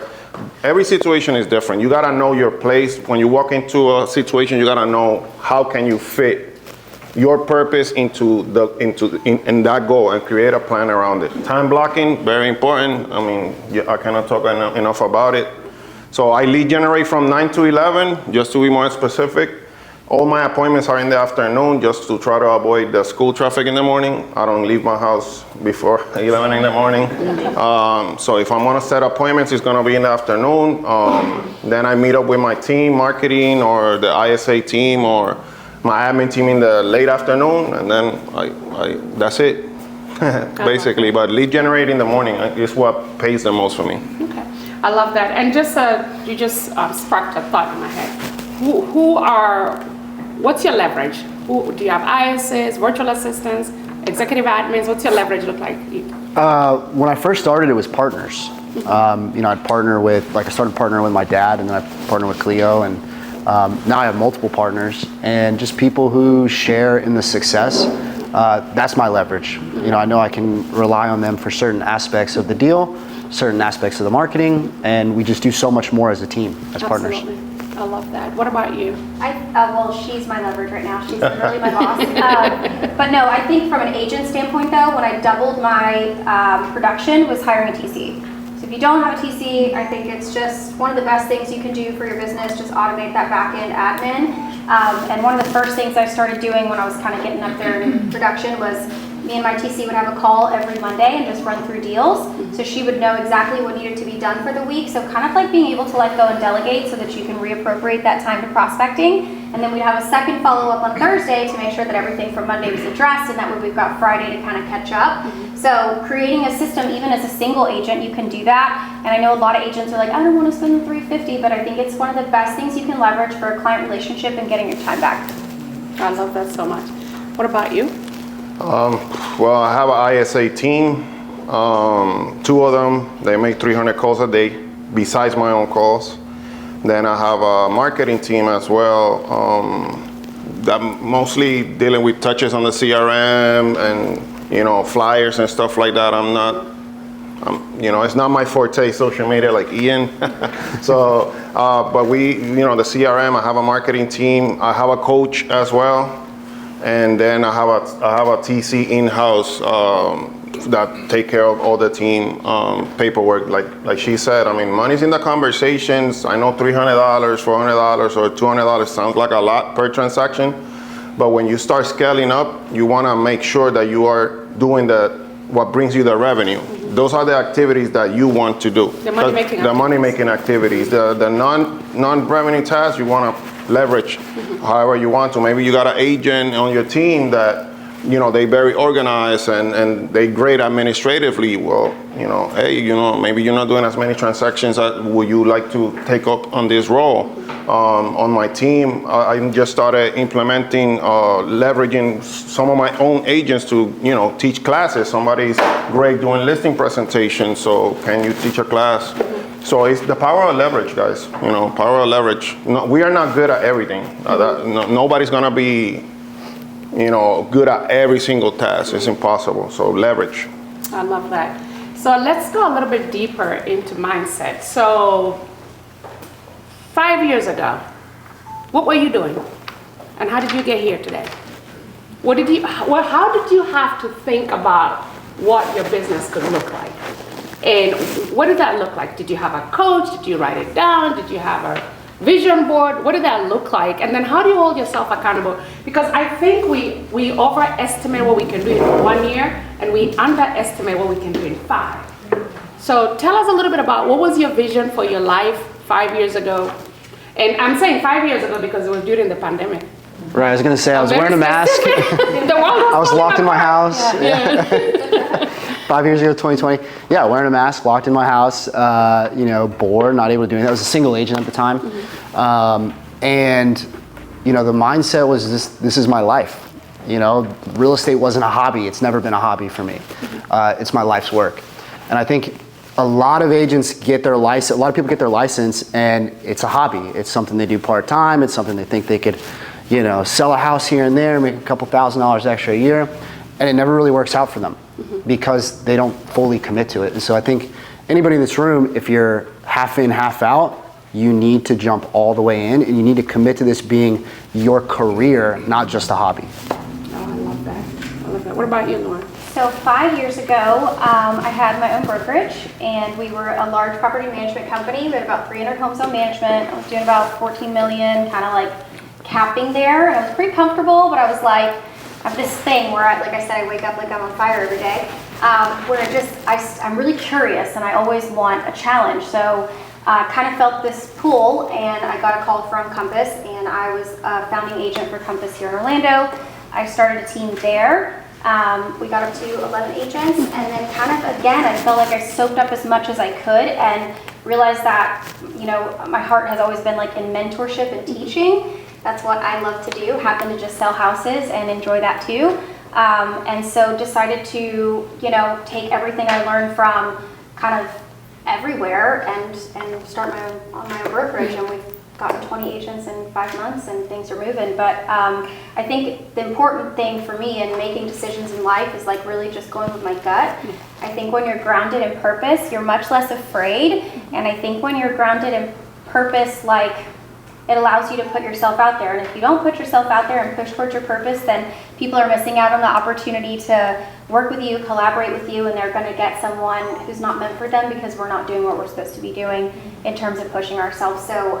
Every situation is different. You gotta know your place. When you walk into a situation, you gotta know how can you fit your purpose into that goal and create a plan around it. Time blocking, very important. I mean, I cannot talk enough about it. So I lead generate from 9 to 11, just to be more specific. All my appointments are in the afternoon just to try to avoid the school traffic in the morning. I don't leave my house before 11 in the morning. So if I'm gonna set appointments, it's gonna be in the afternoon. Then I meet up with my team, marketing, or the ISA team, or my admin team in the late afternoon, and then that's it, basically. But lead generate in the morning is what pays the most for me. Okay, I love that. And just you just sparked a thought in my head. What's your leverage? Do you have ISs, virtual assistants, executive admins? What's your leverage look like? When I first started, it was partners. I'd partner with, I started partnering with my dad, and then I partnered with Cleo, and now I have multiple partners, and just people who share in the success. That's my leverage. I know I can rely on them for certain aspects of the deal, certain aspects of the marketing, and we just do so much more as a team, as partners. I love that. What about you? Well, she's my leverage right now. She's literally my boss. But no, I think from an agent standpoint though, when I doubled my production was hiring a TC. So if you don't have a TC, I think it's just one of the best things you can do for your business, just automate that back-end admin. And one of the first things I started doing when I was kind of getting up there in production was me and my TC would have a call every Monday and just run through deals. So she would know exactly what needed to be done for the week. So kind of like being able to let go and delegate so that you can reappropriate that time to prospecting. And then we'd have a second follow-up on Thursday to make sure that everything from Monday was addressed, and that way we've got Friday to kind of catch up. So creating a system, even as a single agent, you can do that. And I know a lot of agents are like, I don't want to spend the $350, but I think it's one of the best things you can leverage for a client relationship and getting your time back. I love that so much. What about you? Well, I have an ISA team. Two of them, they make 300 calls a day, besides my own calls. Then I have a marketing team as well, that mostly dealing with touches on the CRM and, flyers and stuff like that. It's not my forte, social media, like Ian. So, but we, the CRM, I have a marketing team. I have a coach as well. And then I have a TC in-house that take care of all the team paperwork. Like she said, money's in the conversations. I know $300, $400, or $200 sounds like a lot per transaction, but when you start scaling up, you want to make sure that you are doing what brings you the revenue. Those are the activities that you want to do. The money-making activities. The non-revenue tasks you want to leverage however you want to. Maybe you got an agent on your team that they very organized and they great administratively. Well, maybe you're not doing as many transactions as would you like to take up on this role. On my team, I just started implementing, leveraging some of my own agents to, teach classes. Somebody's great doing listing presentations, so can you teach a class? So it's the power of leverage, guys. Power of leverage. No, we are not good at everything. Nobody's gonna be, good at every single task. It's impossible. So leverage. I love that. So let's go a little bit deeper into mindset. So 5 years ago, what were you doing? And how did you get here today? How did you have to think about what your business could look like? And what did that look like? Did you have a coach? Did you write it down? Did you have a vision board? What did that look like? And then how do you hold yourself accountable? Because I think we overestimate what we can do in 1 year, and we underestimate what we can do in 5. So tell us a little bit about what was your vision for your life 5 years ago? And I'm saying 5 years ago because it was during the pandemic. Right, I was gonna say, I was wearing a mask. I was locked in my house. Yeah. 5 years ago, 2020. Yeah, wearing a mask, locked in my house, bored, not able to do anything. I was a single agent at the time. And the mindset was this is my life. Real estate wasn't a hobby. It's never been a hobby for me. It's my life's work. And I think a lot of agents get their license, a lot of people get their license, and it's a hobby. It's something they do part-time. It's something they think they could, sell a house here and there, make a couple $1,000s extra a year, and it never really works out for them because they don't fully commit to it. And so I think anybody in this room, if you're half in, half out, you need to jump all the way in, and you need to commit to this being your career, not just a hobby. Oh, I love that. What about you, Luana? So 5 years ago, I had my own brokerage, and we were a large property management company. We had about 300 homes on management. I was doing about 14 million, kind of like capping there, and I was pretty comfortable, but I was like, I have this thing where like I said, I wake up like I'm on fire every day, where I'm really curious and I always want a challenge. So kind of felt this pull, and I got a call from Compass, and I was a founding agent for Compass here in Orlando. I started a team there. We got up to 11 agents, and then kind of again, I felt like I soaked up as much as I could and realized that, you know, my heart has always been like in mentorship and teaching. That's what I love to do, happen to just sell houses and enjoy that too. And so decided to, you know, take everything I learned from kind of everywhere and start on my own brokerage, and we've gotten 20 agents in 5 months and things are moving. But I think the important thing for me in making decisions in life is like really just going with my gut. I think when you're grounded in purpose, you're much less afraid. And I think when you're grounded in purpose, like it allows you to put yourself out there. And if you don't put yourself out there and push towards your purpose, then people are missing out on the opportunity to work with you, collaborate with you, and they're going to get someone who's not meant for them because we're not doing what we're supposed to be doing in terms of pushing ourselves. So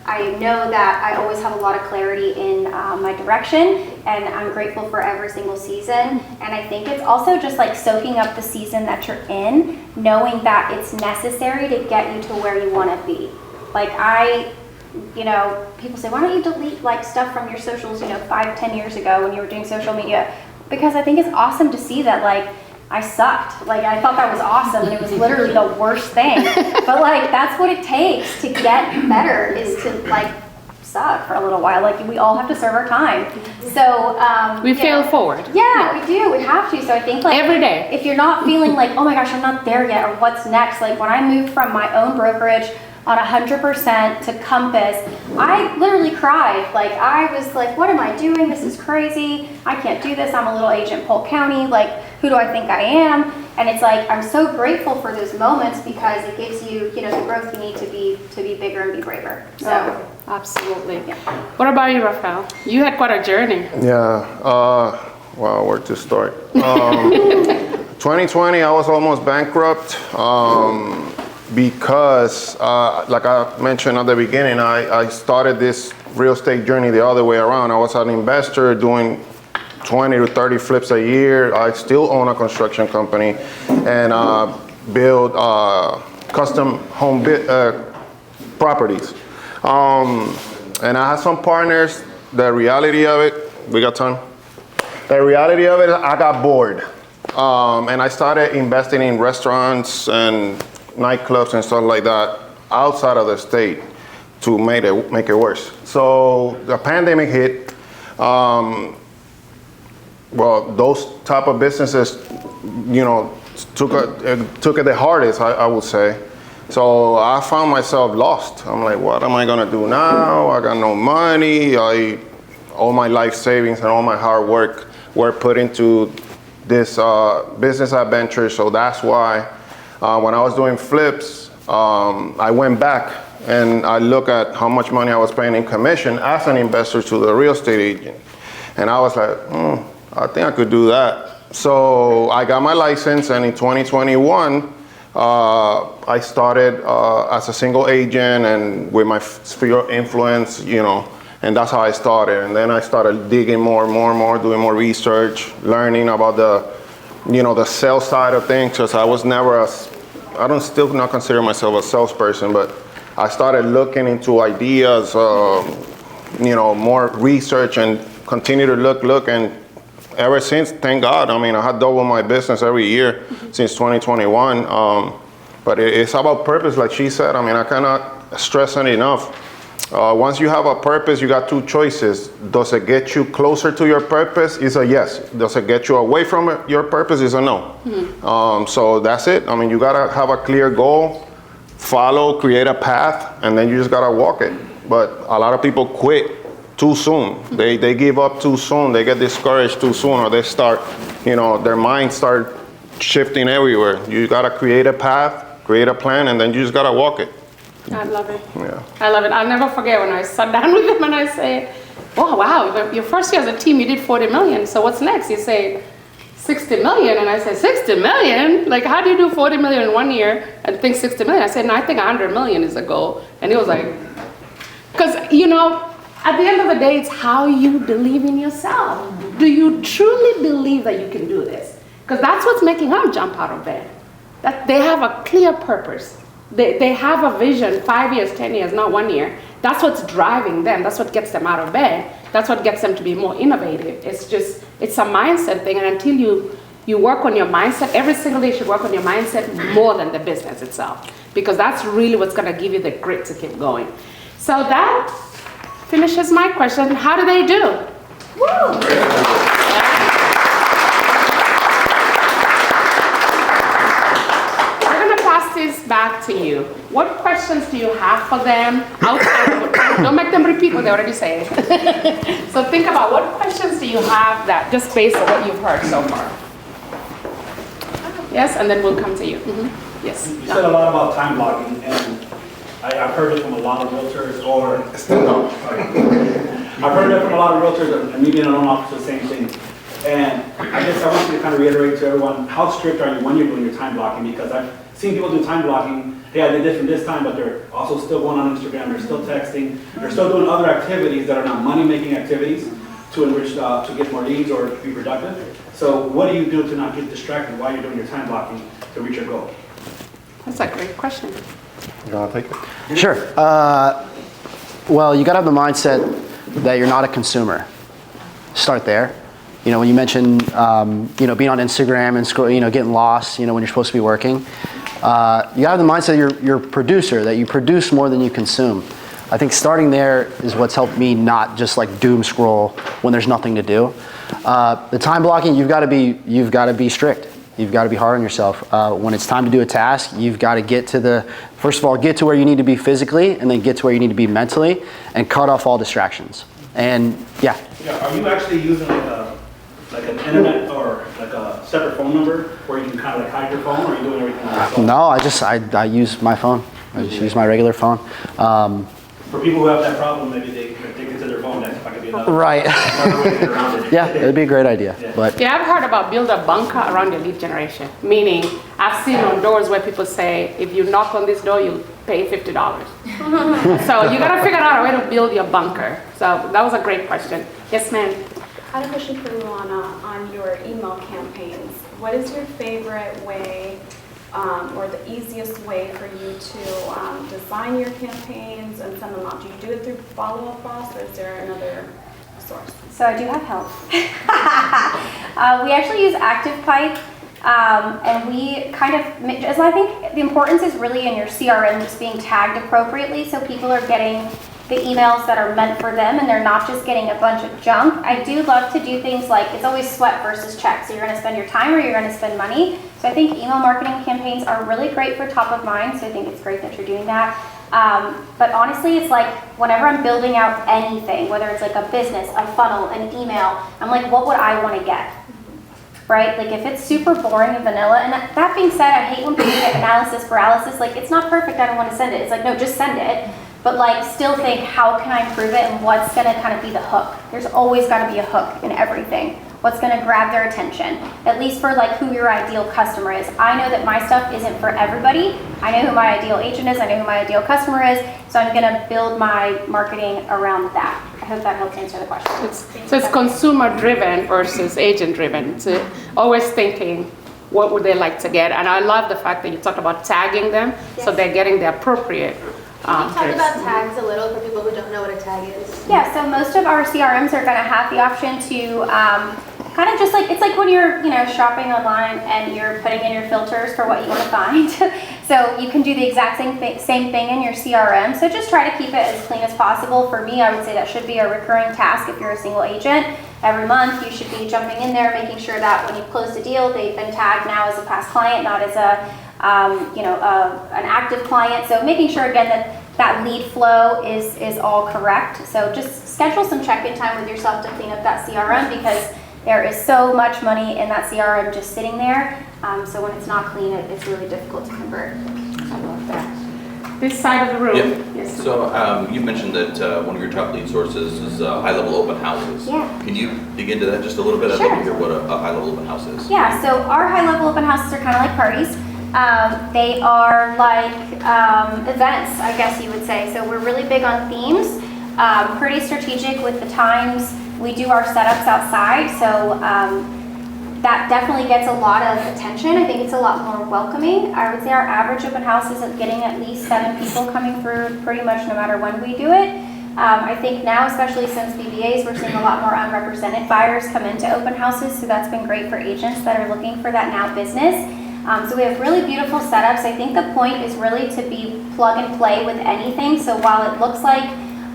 I know that I always have a lot of clarity in my direction, and I'm grateful for every single season. And I think it's also just like soaking up the season that you're in, knowing that it's necessary to get you to where you want to be. Like you know, people say, why don't you delete like stuff from your socials, you know, 5-10 years ago when you were doing social media? Because I think it's awesome to see that like I sucked. Like I thought that was awesome, and it was literally the worst thing. But like that's what it takes to get better, is to like suck for a little while. Like we all have to serve our time. So we fail forward. Yeah, we do. We have to. So I think like every day. If you're not feeling like, oh my gosh, I'm not there yet, or what's next? Like when I moved from my own brokerage on 100% to Compass, I literally cried. Like I was like, what am I doing? This is crazy. I can't do this. I'm a little agent in Polk County. Like who do I think I am? And it's like, I'm so grateful for those moments because it gives you, you know, the growth you need to be bigger and be braver. So absolutely. Yeah. What about you, Rafael? You had quite a journey. Yeah. Wow, where to start? 2020, I was almost bankrupt. Because, like I mentioned at the beginning, I started this real estate journey the other way around. I was an investor doing 20 to 30 flips a year. I still own a construction company and build custom home properties. And I had some partners. The reality of it, we got time? The reality of it, I got bored. And I started investing in restaurants and nightclubs and stuff like that outside of the state to make it worse. So the pandemic hit. Well, those type of businesses, you know, took it the hardest, I would say. So I found myself lost. I'm like, what am I gonna do now? I got no money. All my life savings and all my hard work were put into this business adventure. So that's why when I was doing flips, I went back and I looked at how much money I was paying in commission as an investor to the real estate agent. And I was like, I think I could do that. So I got my license, and in 2021, I started as a single agent and with my sphere of influence, you know, and that's how I started. And then I started digging more, doing more research, learning about the sales side of things, because I was never still not consider myself a salesperson, but I started looking into ideas, more research, and continue to look, and ever since, thank God, I mean, I had doubled my business every year since 2021, but it's about purpose, like she said. I mean, I cannot stress it enough. Once you have a purpose, you got two choices. Does it get you closer to your purpose? Is a yes. Does it get you away from your purpose? Is a no. So that's it. I mean, you gotta have a clear goal, follow, create a path, and then you just gotta walk it. But a lot of people quit too soon. They give up too soon. They get discouraged too soon, or they start, their minds start shifting everywhere. You gotta create a path, create a plan, and then you just gotta walk it. I love it. Yeah. I love it. I'll never forget when I sat down with him and I said, oh, wow, your first year as a team, you did 40 million. So what's next? He said, 60 million. And I said, 60 million? Like, how do you do 40 million in 1 year and think 60 million? I said, no, I think 100 million is a goal. And he was like, because, At the end of the day, it's how you believe in yourself. Do you truly believe that you can do this? Because that's what's making them jump out of bed. That they have a clear purpose. They have a vision, 5 years, 10 years, not 1 year. That's what's driving them. That's what gets them out of bed. That's what gets them to be more innovative. It's a mindset thing. And until you work on your mindset, every single day you should work on your mindset more than the business itself. Because that's really what's gonna give you the grit to keep going. So that finishes my question. How do they do? Woo! Back to you. What questions do you have for them outside? Don't make them repeat what they already said. So think about what questions do you have that just based on what you've heard so far. Yes, and then we'll come to you. Mm-hmm. Yes. You said a lot about time blocking, and I've heard it from a lot of realtors, I've heard it from a lot of realtors, and maybe in a loan office, the same thing. And I guess I want you to kind of reiterate to everyone, how strict are you when you're doing your time blocking? Because I've seen people do time blocking. Hey, I did this from this time, but they're also still going on Instagram, they're still texting, they're still doing other activities that are not money-making activities to enrich, to get more leads or to be productive. So what do you do to not get distracted while you're doing your time blocking to reach your goal? That's a great question. You want to take it? Sure. Well, you got to have the mindset that you're not a consumer. Start there. You know, when you mentioned, being on Instagram and scroll, getting lost, when you're supposed to be working, you gotta have the mindset you're a producer, that you produce more than you consume. I think starting there is what's helped me not just like doom scroll when there's nothing to do. The time blocking, you've got to be strict. You've got to be hard on yourself. When it's time to do a task, you've got to get to where you need to be physically, and then get to where you need to be mentally, and cut off all distractions. And yeah. Are you actually using like an internet or like a separate phone number where you can kind of like hide your phone, or are you doing everything on your phone? No, I use my phone. I just use my regular phone. For people who have that problem, maybe they can take it to their phone. That could be another, right. another way to get around it. Yeah, it'd be a great idea. Yeah. But Yeah, I've heard about build a bunker around your lead generation. Meaning, I've seen on doors where people say, if you knock on this door, you'll pay $50. So you gotta figure out a way to build your bunker. So that was a great question. Yes, ma'am. I had a question for Luana on your email campaigns. What is your favorite way or the easiest way for you to design your campaigns and send them out? Do you do it through follow-up boss, or is there another source? So I do have help. We actually use ActivePipe, and we kind of, I think the importance is really in your CRM just being tagged appropriately, so people are getting the emails that are meant for them and they're not just getting a bunch of junk. I do love to do things like, it's always sweat versus check. So you're going to spend your time or you're going to spend money. So I think email marketing campaigns are really great for top of mind. So I think it's great that you're doing that. But honestly, it's like whenever I'm building out anything, whether it's like a business, a funnel, an email, I'm like, what would I want to get? Right? Like if it's super boring and vanilla, and that being said, I hate when people get analysis paralysis. Like it's not perfect, I don't want to send it. It's like, no, just send it. But like still think, how can I improve it and what's gonna kind of be the hook? There's always gotta be a hook in everything. What's gonna grab their attention, at least for like who your ideal customer is. I know that my stuff isn't for everybody. I know who my ideal agent is, I know who my ideal customer is, so I'm gonna build my marketing around that. I hope that helps answer the question. So it's consumer driven versus agent driven. It's always thinking, what would they like to get? And I love the fact that you talked about tagging them, so they're getting the appropriate. Can you talk about tags a little for people who don't know what a tag is? Yeah, so most of our CRMs are going to have the option to kind of just like, it's like when you're shopping online and you're putting in your filters for what you want to find. So you can do the exact same thing in your CRM. So just try to keep it as clean as possible. For me, I would say that should be a recurring task if you're a single agent. Every month you should be jumping in there, making sure that when you close the deal, they've been tagged now as a past client, not as an active client. So making sure again that lead flow is all correct. So just schedule some check-in time with yourself to clean up that CRM, because there is so much money in that CRM just sitting there. So when it's not clean, it's really difficult to convert. I love that. This side of the room. Yep. Yes. So you mentioned that one of your top lead sources is high-level open houses. Yeah. Can you dig into that just a little bit? I'd Sure. like to hear what a high-level open house is. Yeah, so our high-level open houses are kind of like parties. They are like events, I guess you would say. So we're really big on themes. Pretty strategic with the times. We do our setups outside, so that definitely gets a lot of attention. I think it's a lot more welcoming. I would say our average open house is getting at least 7 people coming through pretty much no matter when we do it. I think now, especially since BBAs, we're seeing a lot more unrepresented buyers come into open houses, so that's been great for agents that are looking for that now business. So we have really beautiful setups. I think the point is really to be plug and play with anything. So while it looks like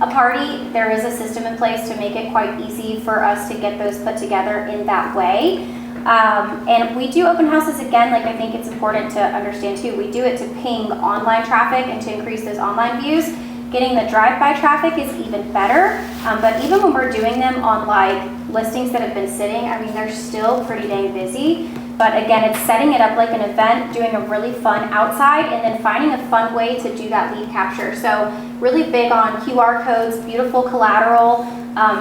a party, there is a system in place to make it quite easy for us to get those put together in that way. And we do open houses, again, like I think it's important to understand too, we do it to ping online traffic and to increase those online views. Getting the drive-by traffic is even better, but even when we're doing them on like listings that have been sitting, I mean, they're still pretty dang busy. But again, it's setting it up like an event, doing a really fun outside, and then finding a fun way to do that lead capture. So really big on QR codes, beautiful collateral,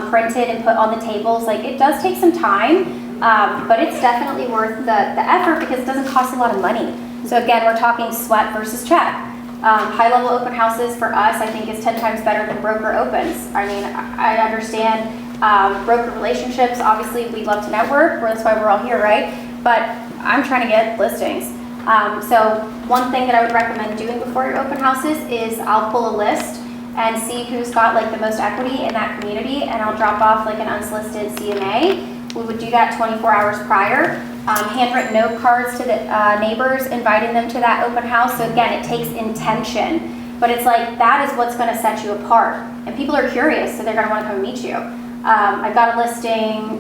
printed and put on the tables. Like, it does take some time, but it's definitely worth the effort because it doesn't cost a lot of money. So again, we're talking sweat versus check. High-level open houses for us, I think, is 10 times better than broker opens. I mean, I understand broker relationships. Obviously, we love to network. That's why we're all here, right? But I'm trying to get listings. So one thing that I would recommend doing before your open houses is I'll pull a list and see who's got like the most equity in that community, and I'll drop off like an unsolicited CMA. We would do that 24 hours prior. Handwritten note cards to the neighbors, inviting them to that open house. So again, it takes intention, but it's like, that is what's gonna set you apart. And people are curious, so they're gonna wanna come meet you. I got a listing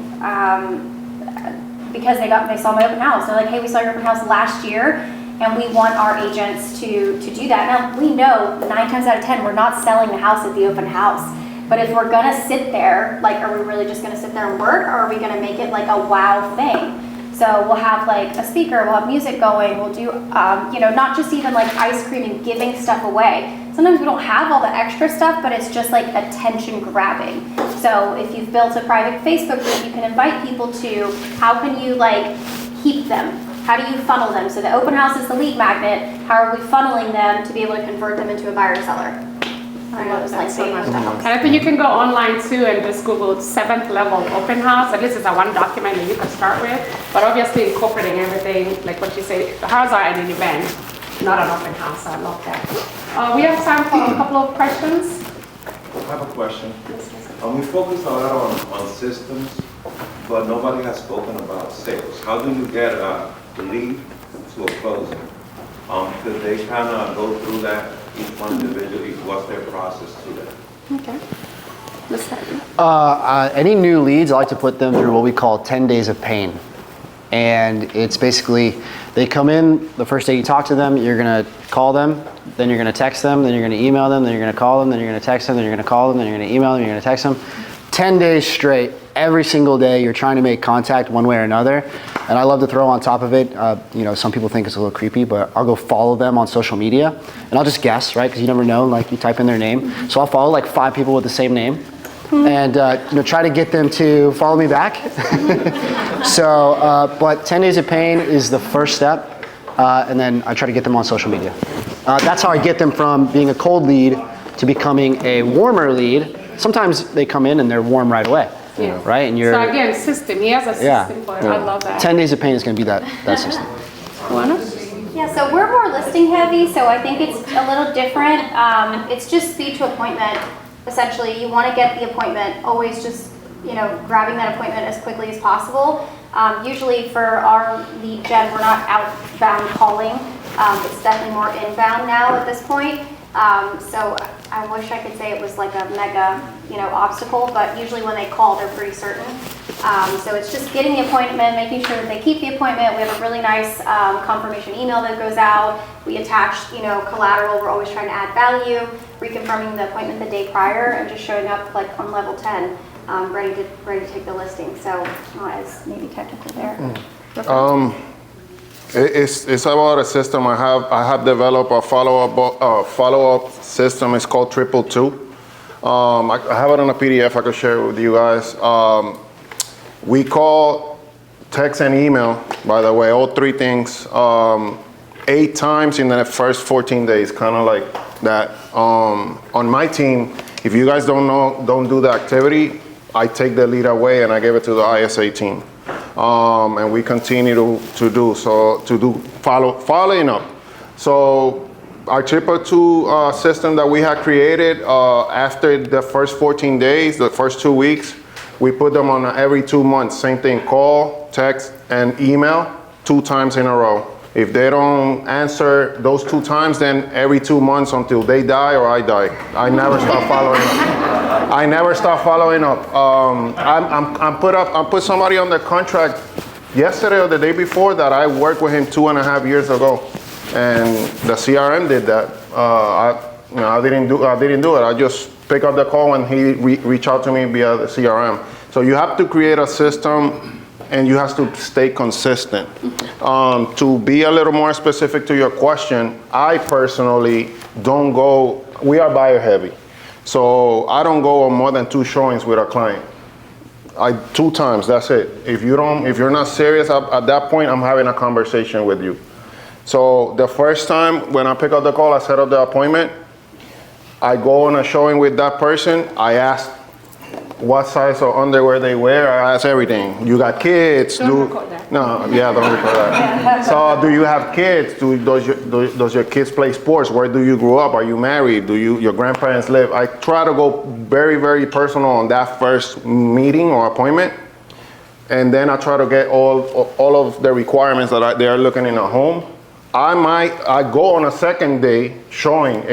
because they saw my open house. They're like, hey, we saw your open house last year, and we want our agents to do that. Now, we know 9 times out of 10, we're not selling the house at the open house. But if we're gonna sit there, like, are we really just gonna sit there and work, or are we gonna make it like a wow thing? So we'll have like a speaker, we'll have music going, we'll do, you know, not just even like ice cream and giving stuff away. Sometimes we don't have all the extra stuff, but it's just like attention grabbing. So if you've built a private Facebook group, you can invite people to, how can you like keep them? How do you funnel them? So the open house is the lead magnet. How are we funneling them to be able to convert them into a buyer seller? I love that so much. And I think you can go online too and just Google 7th level open house. At least it's a one document that you can start with. But obviously incorporating everything, like what you say, the house are at an event, not an open house. I love that. We have time for a couple of questions. I have a question. We focus a lot on systems, but nobody has spoken about sales. How do you get a lead to a closing? Could they kind of go through that, each one individually? What's their process to that? Okay. Any new leads, I like to put them through what we call 10 days of pain. And it's basically, they come in, the first day you talk to them, you're gonna call them, then you're gonna text them, then you're gonna email them, then you're gonna call them, then you're gonna text them, then you're gonna call them, then you're gonna email them, you're gonna text them. 10 days straight, every single day, you're trying to make contact one way or another. And I love to throw on top of it, you know, some people think it's a little creepy, but I'll go follow them on social media, and I'll just guess, right? Because you never know, like you type in their name. So I'll follow like 5 people with the same name, and you know, try to get them to follow me back. So, but 10 days of pain is the first step, and then I try to get them on social media. That's how I get them from being a cold lead to becoming a warmer lead. Sometimes they come in and they're warm right away. Yeah. Right? And you're, so again, system. He has a system for it. I love that. 10 days of pain is going to be that system. Luana? Yeah, so we're more listing heavy, so I think it's a little different. It's just speed to appointment. Essentially, you want to get the appointment, always just, you know, grabbing that appointment as quickly as possible. Usually for our lead gen, we're not outbound calling. It's definitely more inbound now at this point. So I wish I could say it was like a mega, you know, obstacle, but usually when they call, they're pretty certain. So it's just getting the appointment, making sure that they keep the appointment. We have a really nice confirmation email that goes out. We attach, you know, collateral. We're always trying to add value, reconfirming the appointment the day prior, and just showing up like on level 10, ready to take the listing. So not as maybe technical there. It's about a system. I have developed a follow-up system. It's called 222. I have it on a PDF. I could share it with you guys. We call, text, and email, by the way, all 3 things, 8 times in the first 14 days, kind of like that. On my team, If you guys don't do the activity, I take the lead away and I give it to the ISA team. And we continue to do following up. So our 222 system that we had created, after the first 14 days, the first 2 weeks, we put them on every 2 months. Same thing, call, text, and email 2 times in a row. If they don't answer those 2 times, then every 2 months until they die or I die. I never stop following up. I never stop following up. I put somebody on the contract yesterday or the day before that I worked with him 2.5 years ago, and the CRM did that. I didn't do it. I just pick up the call when he reach out to me via the CRM. So you have to create a system. And you have to stay consistent. To be a little more specific to your question, I personally don't go, we are buyer heavy. So I don't go on more than 2 showings with a client. 2 times, that's it. If you're not serious at that point, I'm having a conversation with you. So the first time when I pick up the call, I set up the appointment. I go on a showing with that person. I ask what size of underwear they wear. I ask everything. You got kids? Don't record that. No, yeah, don't record that. So do you have kids? Does your kids play sports? Where do you grow up? Are you married? Do your grandparents live? I try to go very, very personal on that first meeting or appointment. And then I try to get all of the requirements that they are looking in a home. I go on a second day showing.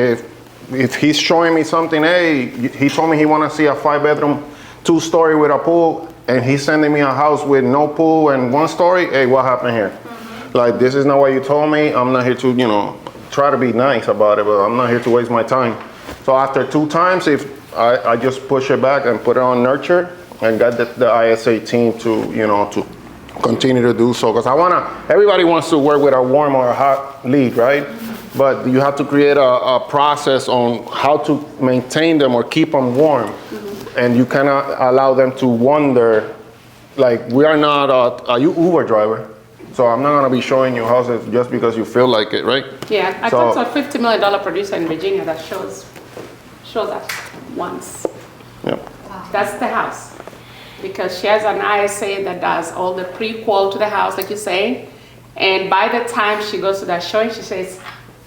If he's showing me something, hey, he told me he want to see a 5-bedroom, 2-story with a pool, and he's sending me a house with no pool and 1 story, hey, what happened here? Mm-hmm. Like, this is not what you told me. I'm not here to, try to be nice about it, but I'm not here to waste my time. So after 2 times, if I just push it back and put it on nurture and got the ISA team to continue to do so. Because everybody wants to work with a warm or a hot lead, right? But you have to create a process on how to maintain them or keep them warm. And you cannot allow them to wonder, like, we are not a Uber driver. So I'm not gonna be showing you houses just because you feel like it, right? Yeah, I talked to a $50 million producer in Virginia that shows us once. Yep. That's the house. Because she has an ISA that does all the pre-qual to the house, like you say. And by the time she goes to that showing, she says,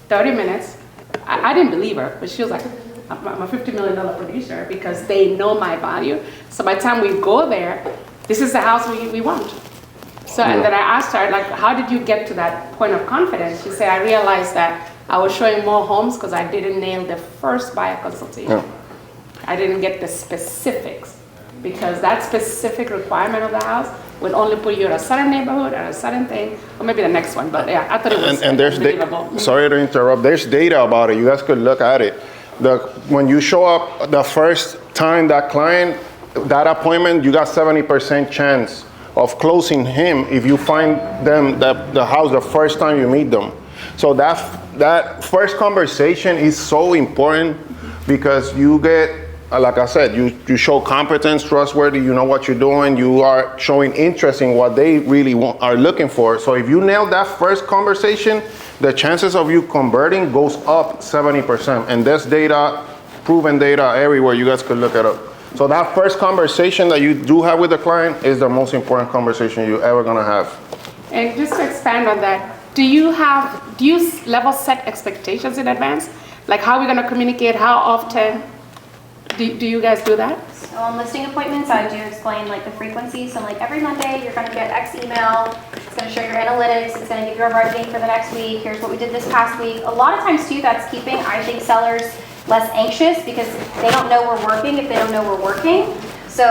30 minutes. I didn't believe her, but she was like, I'm a $50 million producer because they know my value. So by the time we go there, this is the house we want. So, and then I asked her, like, how did you get to that point of confidence? She said, I realized that I was showing more homes because I didn't nail the first buyer consultation. Yeah. I didn't get the specifics because that specific requirement of the house would only put you in a certain neighborhood or a certain thing, or maybe the next one. But yeah, I thought it was and there's unbelievable. Sorry to interrupt. There's data about it. You guys could look at it. When you show up the first time that client, that appointment, you got 70% chance of closing him if you find them the house the first time you meet them. So that first conversation is so important because you get, like I said, you show competence, trustworthy, you know what you're doing, you are showing interest in what they really are looking for. So if you nail that first conversation, the chances of you converting goes up 70%. And there's data, proven data everywhere, you guys could look it up. So that first conversation that you do have with the client is the most important conversation you're ever gonna have. And just to expand on that, do you level set expectations in advance? Like how are we gonna communicate, how often? Do you guys do that? So on listing appointments, I do explain like the frequency. So like every Monday, you're gonna get X email. It's gonna show your analytics. It's gonna give you a budgeting for the next week. Here's what we did this past week. A lot of times too, that's keeping, I think, sellers less anxious because they don't know we're working if they don't know we're working. So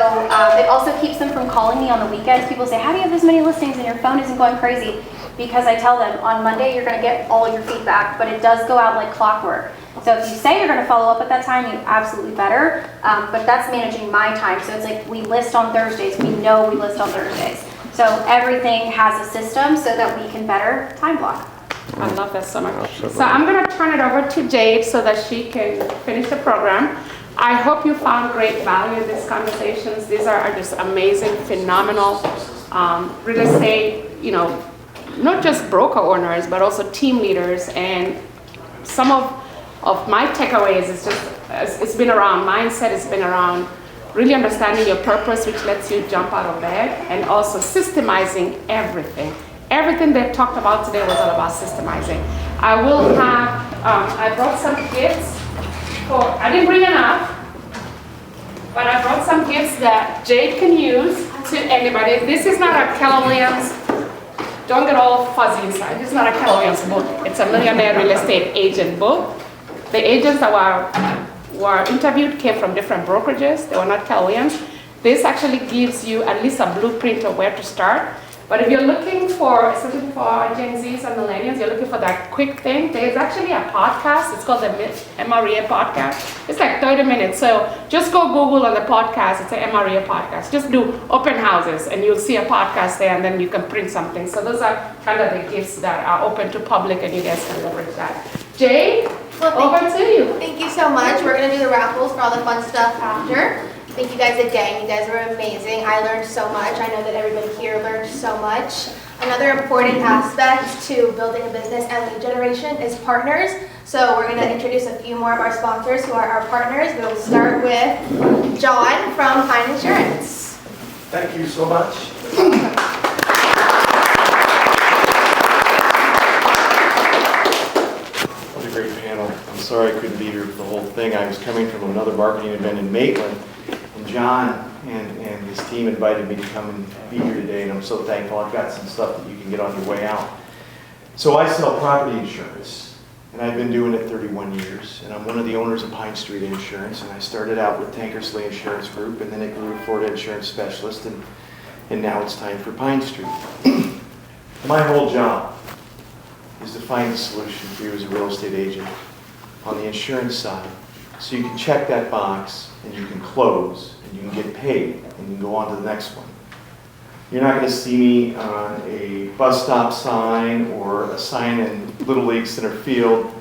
it also keeps them from calling me on the weekends. People say, how do you have this many listings and your phone isn't going crazy? Because I tell them on Monday, you're gonna get all your feedback, but it does go out like clockwork. So if you say you're going to follow up at that time, you absolutely better. But that's managing my time. So it's like we list on Thursdays. We know we list on Thursdays. So everything has a system so that we can better time block. I love that so much. Absolutely. So I'm going to turn it over to Jade so that she can finish the program. I hope you found great value in these conversations. These are just amazing, phenomenal real estate, not just broker owners, but also team leaders. And some of my takeaways is just it's been around. Mindset has been around. Really understanding your purpose, which lets you jump out of bed, and also systemizing everything. Everything they talked about today was all about systemizing. I will have, I brought some gifts I didn't bring enough, but I brought some gifts that Jade can use to anybody. This is not a Keller Williams, don't get all fuzzy inside. This is not a Keller Williams book. It's a millionaire real estate agent book. The agents that were interviewed came from different brokerages. They were not Keller Williams. This actually gives you at least a blueprint of where to start. But if you're looking for, especially for Gen Zs and millennials, you're looking for that quick thing, there's actually a podcast. It's called the MREA podcast. It's like 30 minutes. So just go Google on the podcast. It's an MREA podcast. Just do open houses and you'll see a podcast there, and then you can print something. So those are kind of the gifts that are open to public, and you guys can leverage that. Jade, over to you. Thank you so much. We're going to do the raffles for all the fun stuff after. Thank you guys again. You guys were amazing. I learned so much. I know that everybody here learned so much. Another important aspect to building a business and lead generation is partners. So we're going to introduce a few more of our sponsors who are our partners. We'll start with John from Pine Insurance. Thank you so much. What a great panel. I'm sorry I couldn't be here for the whole thing. I was coming from another marketing event in Maitland. John and his team invited me to come and be here today, and I'm so thankful. I've got some stuff that you can get on your way out. So I sell property insurance, and I've been doing it 31 years, and I'm one of the owners of Pine Street Insurance, and I started out with Tankersley Insurance Group, and then it grew to Florida Insurance Specialist, and now it's time for Pine Street. My whole job is to find a solution for you as a real estate agent on the insurance side, so you can check that box, and you can close, and you can get paid, and you can go on to the next one. You're not going to see me on a bus stop sign or a sign in Little League Center Field.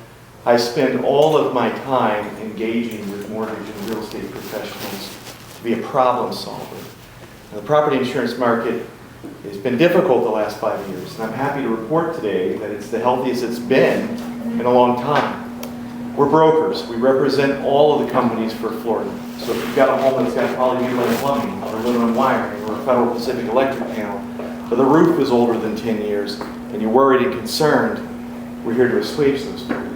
I spend all of my time engaging with mortgage and real estate professionals to be a problem solver. Now, the property insurance market has been difficult the last 5 years, and I'm happy to report today that it's the healthiest it's been in a long time. We're brokers. We represent all of the companies for Florida. So if you've got a home that's got polybutylene plumbing, or aluminum wiring, or a Federal Pacific electric panel, but the roof is older than 10 years, and you're worried and concerned, we're here to assuage those for you.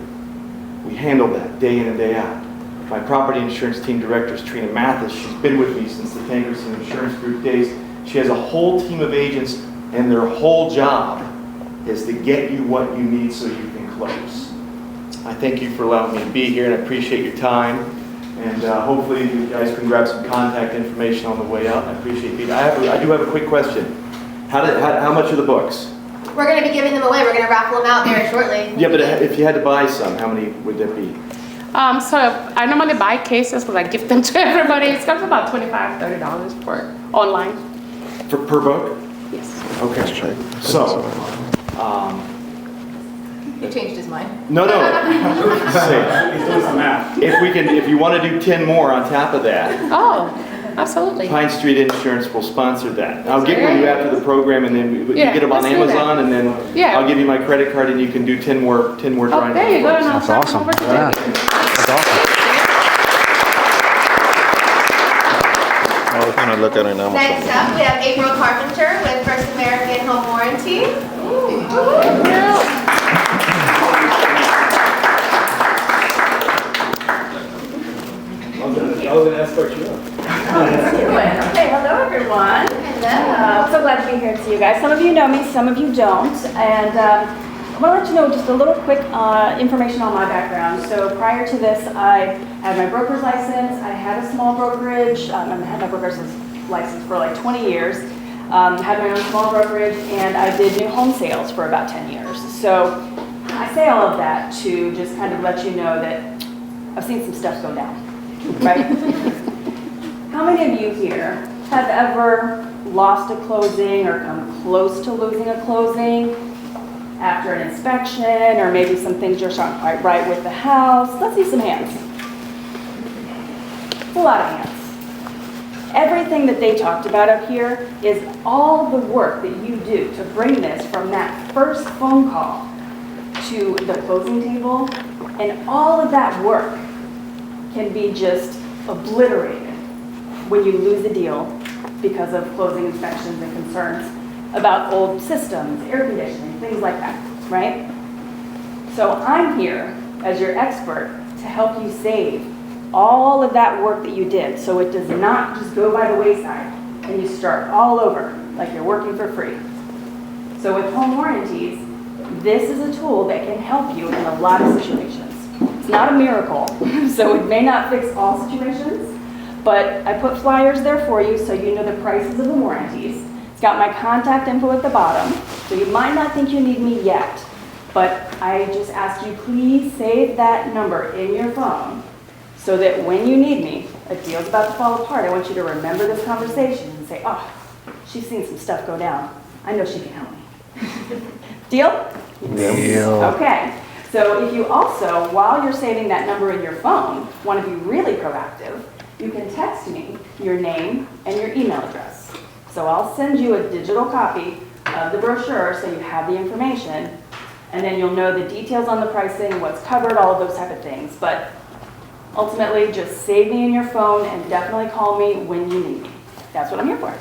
We handle that day in and day out. My property insurance team director is Trina Mathis. She's been with me since the Tankersley Insurance Group days. She has a whole team of agents, and their whole job is to get you what you need so you can close. I thank you for allowing me to be here, and I appreciate your time. And hopefully you guys can grab some contact information on the way out. I appreciate it. I do have a quick question. How much are the books? We're going to be giving them away. We're going to raffle them out very shortly. Yeah, but if you had to buy some, how many would there be? So I normally buy cases, but I give them to everybody. It comes about $25, $30 for online. Per book? Yes. Okay. So, He changed his mind. No. He's doing some math. If you want to do 10 more on top of that. Oh, absolutely. Pine Street Insurance will sponsor that. I'll get with you after the program, and then you get them on let's do Amazon, that. and then I'll give you my credit card, and you can do 10 more Oh, drawings. there you go. And I'll That's turn it awesome. over to Yeah. Jade. That's awesome. I was gonna look at it now. Next up, we have April Carpenter with First American Home Warranty. I was going to escort you up. Okay, hello everyone. Hello. So glad to be here to see you guys. Some of you know me, some of you don't. And I want to let you know just a little quick information on my background. So prior to this, I had my broker's license. I had a small brokerage. I had my broker's license for like 20 years. Had my own small brokerage, and I did new home sales for about 10 years. So I say all of that to just kind of let you know that I've seen some stuff go down. Right? How many of you here have ever lost a closing or come close to losing a closing after an inspection, or maybe some things just aren't quite right with the house? Let's see some hands. It's a lot of hands. Everything that they talked about up here is all the work that you do to bring this from that first phone call to the closing table, and all of that work can be just obliterated when you lose a deal because of closing inspections and concerns about old systems, air conditioning, things like that, right? So I'm here as your expert to help you save all of that work that you did so it does not just go by the wayside and you start all over like you're working for free. So with home warranties, this is a tool that can help you in a lot of situations. It's not a miracle, so it may not fix all situations, but I put flyers there for you so you know the prices of the warranties. It's got my contact info at the bottom, so you might not think you need me yet, but I just ask you please save that number in your phone so that when you need me, a deal's about to fall apart, I want you to remember this conversation and say, oh, she's seen some stuff go down. I know she can help me. Deal? Deal. Okay. So if you also, while you're saving that number in your phone, want to be really proactive, you can text me your name and your email address. So I'll send you a digital copy of the brochure so you have the information, and then you'll know the details on the pricing, what's covered, all of those type of things. But ultimately, just save me in your phone and definitely call me when you need me. That's what I'm here for.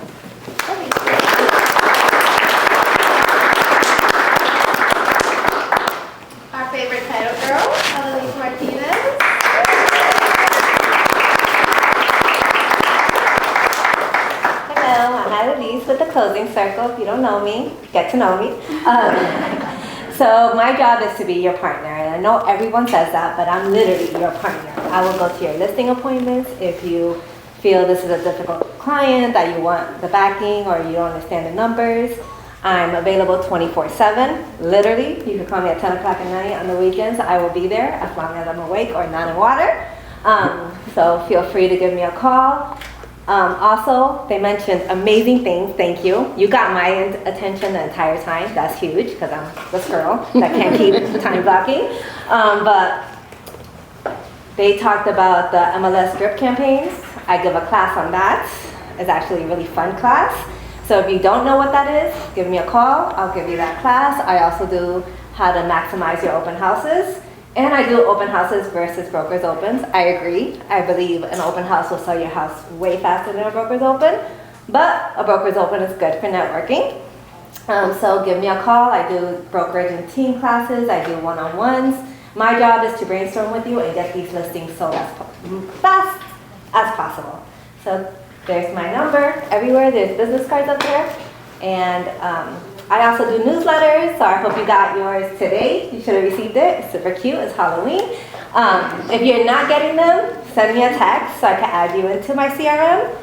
Our favorite title girl, Adaliz Martinez. Hello, I'm Adaliz with the Closing Circle. If you don't know me, get to know me. So my job is to be your partner, and I know everyone says that, but I'm literally your partner. I will go to your listing appointments if you feel this is a difficult client, that you want the backing or you don't understand the numbers. I'm available 24/7, literally. You can call me at 10 o'clock at night on the weekends. I will be there as long as I'm awake or not in water. So feel free to give me a call. Also, they mentioned amazing things, thank you. You got my attention the entire time, that's huge, because I'm this girl that can't keep time blocking. But they talked about the MLS drip campaigns. I give a class on that. It's actually a really fun class. So if you don't know what that is, give me a call, I'll give you that class. I also do how to maximize your open houses. And I do open houses versus broker's opens. I agree. I believe an open house will sell your house way faster than a broker's open, but a broker's open is good for networking. So give me a call. I do brokerage and team classes. I do one-on-ones. My job is to brainstorm with you and get these listings sold as fast as possible. So there's my number everywhere. There's business cards up there. And I also do newsletters, so I hope you got yours today. You should have received it. It's super cute. It's Halloween. If you're not getting them, send me a text so I can add you into my CRM.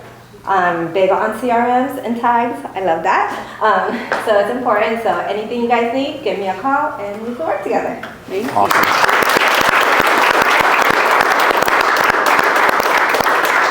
I'm big on CRMs and tags. I love that. So it's important. So anything you guys need, give me a call and we can work together. Thank you. Awesome.